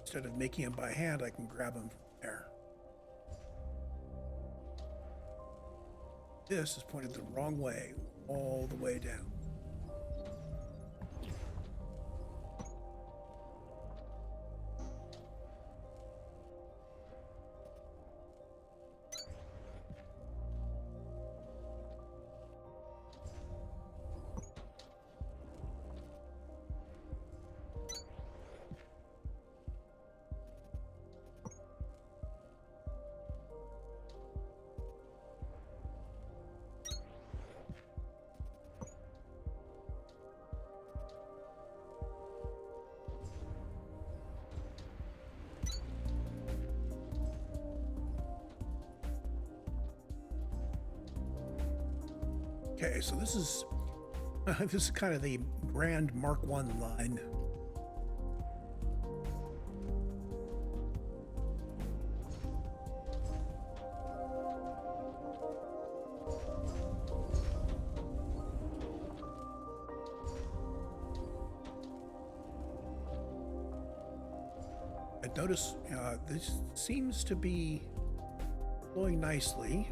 instead of making them by hand, I can grab them from there. This is pointed the wrong way, all the way down. Okay, so this is this is kind of the grand Mark I line. I notice this seems to be flowing nicely.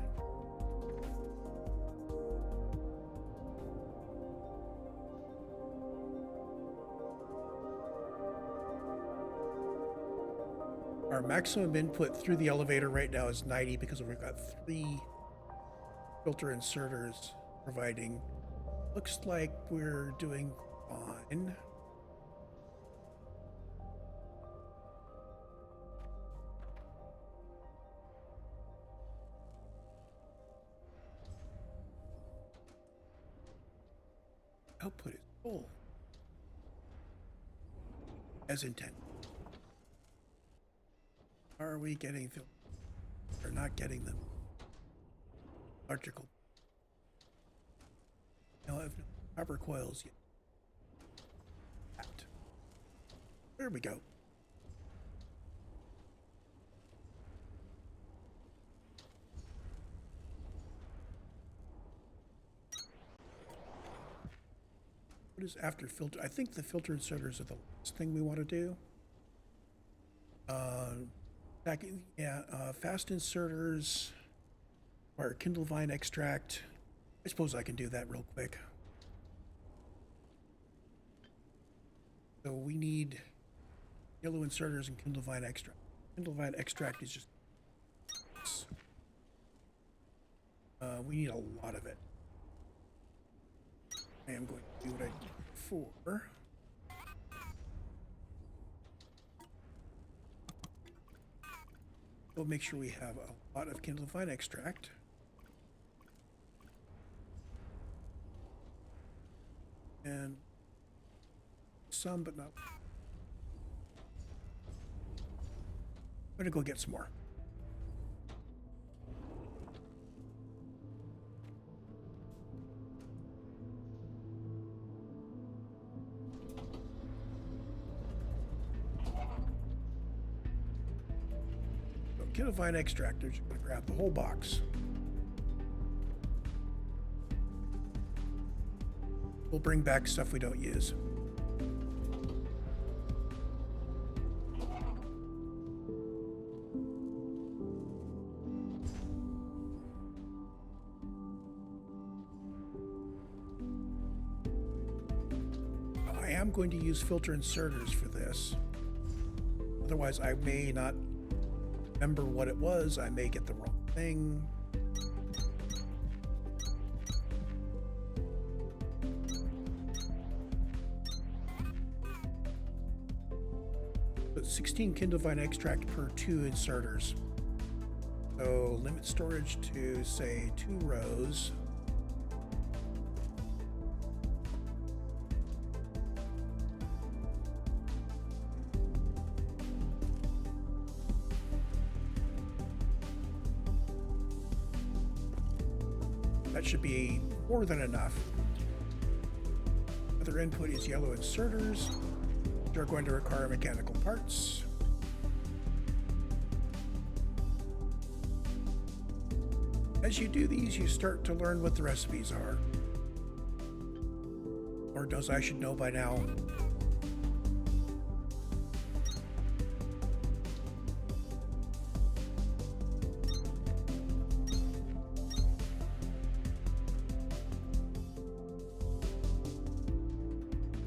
Our maximum input through the elevator right now is 90 because we've got 3 filter inserters providing. Looks like we're doing fine. Output is full as intended. Are we getting filters? Or not getting them? Electrical. No, I have no copper coils yet. That. There we go. What is after filter? I think the filter inserters are the last thing we want to do. Fast inserters or Kindle vine extract. I suppose I can do that real quick. So we need yellow inserters and Kindle vine extract. Kindle vine extract is just... we need a lot of it. I am going to do what I did before. We'll make sure we have a lot of Kindle vine extract. And some, but not. I'm gonna go get some more. So Kindle vine extractors, you're gonna grab the whole box. We'll bring back stuff we don't use. I am going to use filter inserters for this. Otherwise, I may not remember what it was. I may get the wrong thing. But 16 Kindle vine extract per 2 inserters. So limit storage to, say, 2 rows. That should be more than enough. Other input is yellow inserters, which are going to require mechanical parts. As you do these, you start to learn what the recipes are. Or those I should know by now.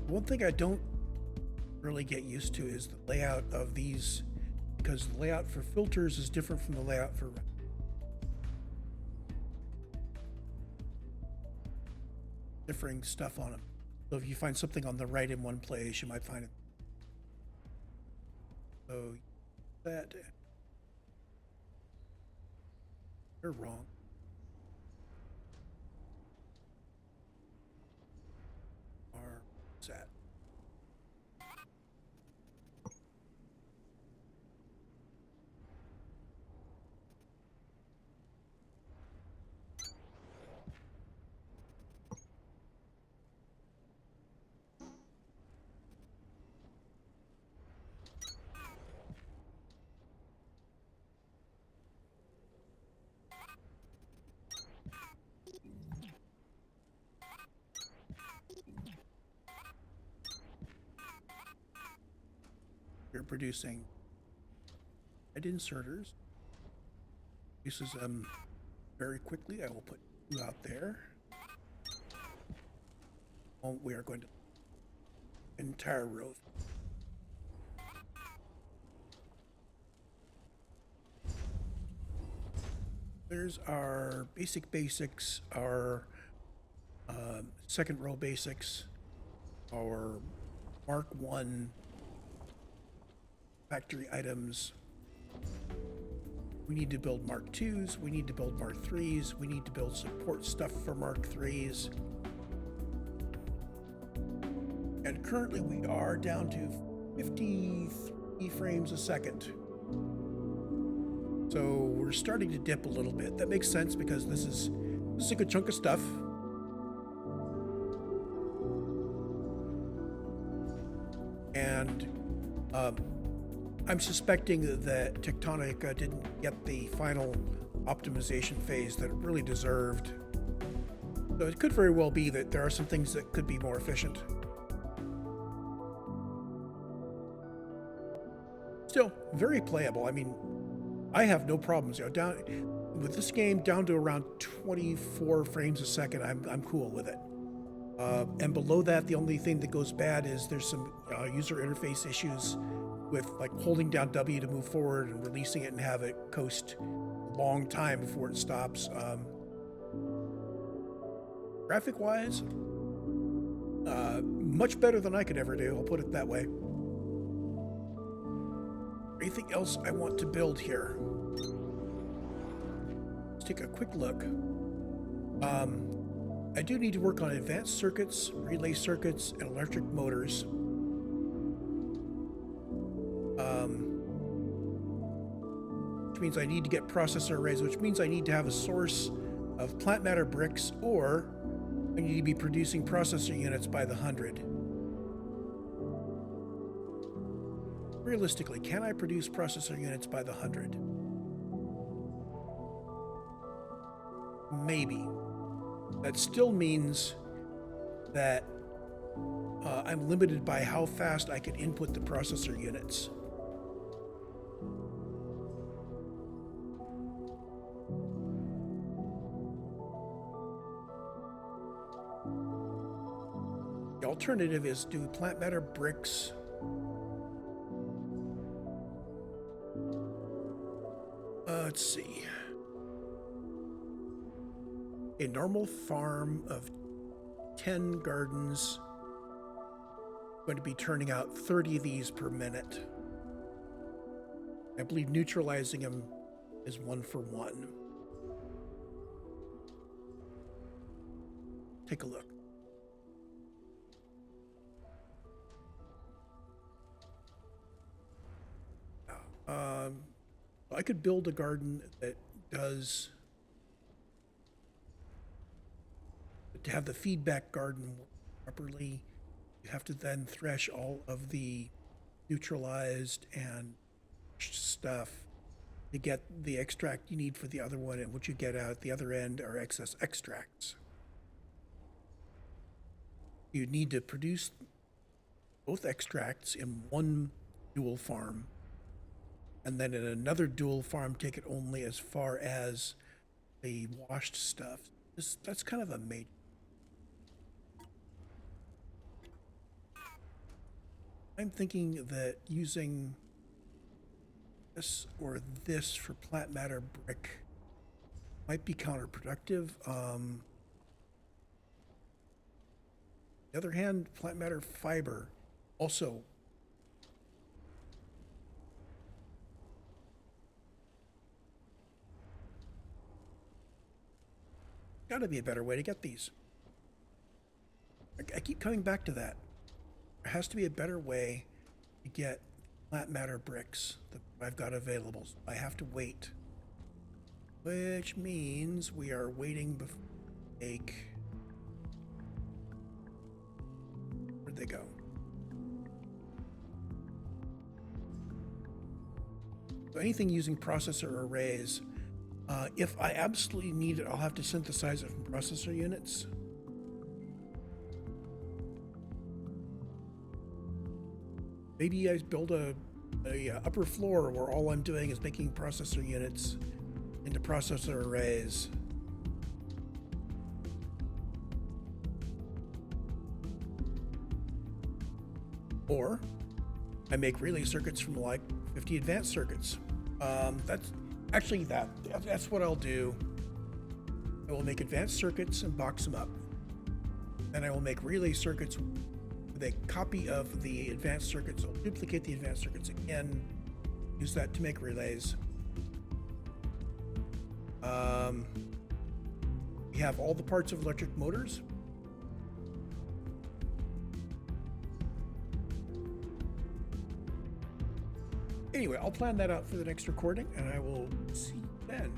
One thing I don't really get used to is the layout of these, because the layout for filters is different from the layout for differing stuff on them. So if you find something on the right in one place, you might find it. So that you're wrong. Or what's that? You're producing Add inserters. Uses them very quickly. I will put 2 out there. Oh, we are going to entire row. There's our basics, our second row basics, our Mark 1 factory items. We need to build Mark 2s, we need to build Mark 3s, we need to build support stuff for Mark 3s. And currently we are down to 53 frames a second. So we're starting to dip a little bit. That makes sense because this is a good chunk of stuff. And I'm suspecting that Tectonica didn't get the final optimization phase that it really deserved. So it could very well be that there are some things that could be more efficient. Still, very playable. I mean, I have no problems. You know, down with this game down to around 24 frames a second, I'm cool with it. And below that, the only thing that goes bad is there's some user interface issues with like holding down W to move forward and releasing it and have it coast a long time before it stops. Graphic-wise, much better than I could ever do. I'll put it that way. Anything else I want to build here? Let's take a quick look. I do need to work on advanced circuits, relay circuits, and electric motors. Which means I need to get processor arrays, which means I need to have a source of plant matter bricks, or I need to be producing processor units by the 100. Realistically, can I produce processor units by the 100? Maybe. That still means that I'm limited by how fast I can input the processor units. The alternative is do plant matter bricks. Let's see. A normal farm of 10 gardens going to be turning out 30 of these per minute. I believe neutralizing them is 1 for 1. Take a look. I could build a garden that does to have the feedback garden work properly. You have to then thresh all of the neutralized and stuff to get the extract you need for the other one, and what you get out at the other end are excess extracts. You need to produce both extracts in one dual farm, and then in another dual farm take it only as far as the washed stuff. That's kind of a major. I'm thinking that using this or this for plant matter brick might be counterproductive. On the other hand, plant matter fiber also got to be a better way to get these. I keep coming back to that. There has to be a better way to get plant matter bricks that I've got available. So I have to wait, which means we are waiting before we make. Where'd they go? So anything using processor arrays, if I absolutely need it, I'll have to synthesize it from processor units. Maybe I build a a upper floor where all I'm doing is making processor units into processor arrays. Or I make relay circuits from like 50 advanced circuits. That's what I'll do. I will make advanced circuits and box them up. Then I will make relay circuits with a copy of the advanced circuits. I'll duplicate the advanced circuits again, use that to make relays. We have all the parts of electric motors. Anyway, I'll plan that out for the next recording, and I will see you then.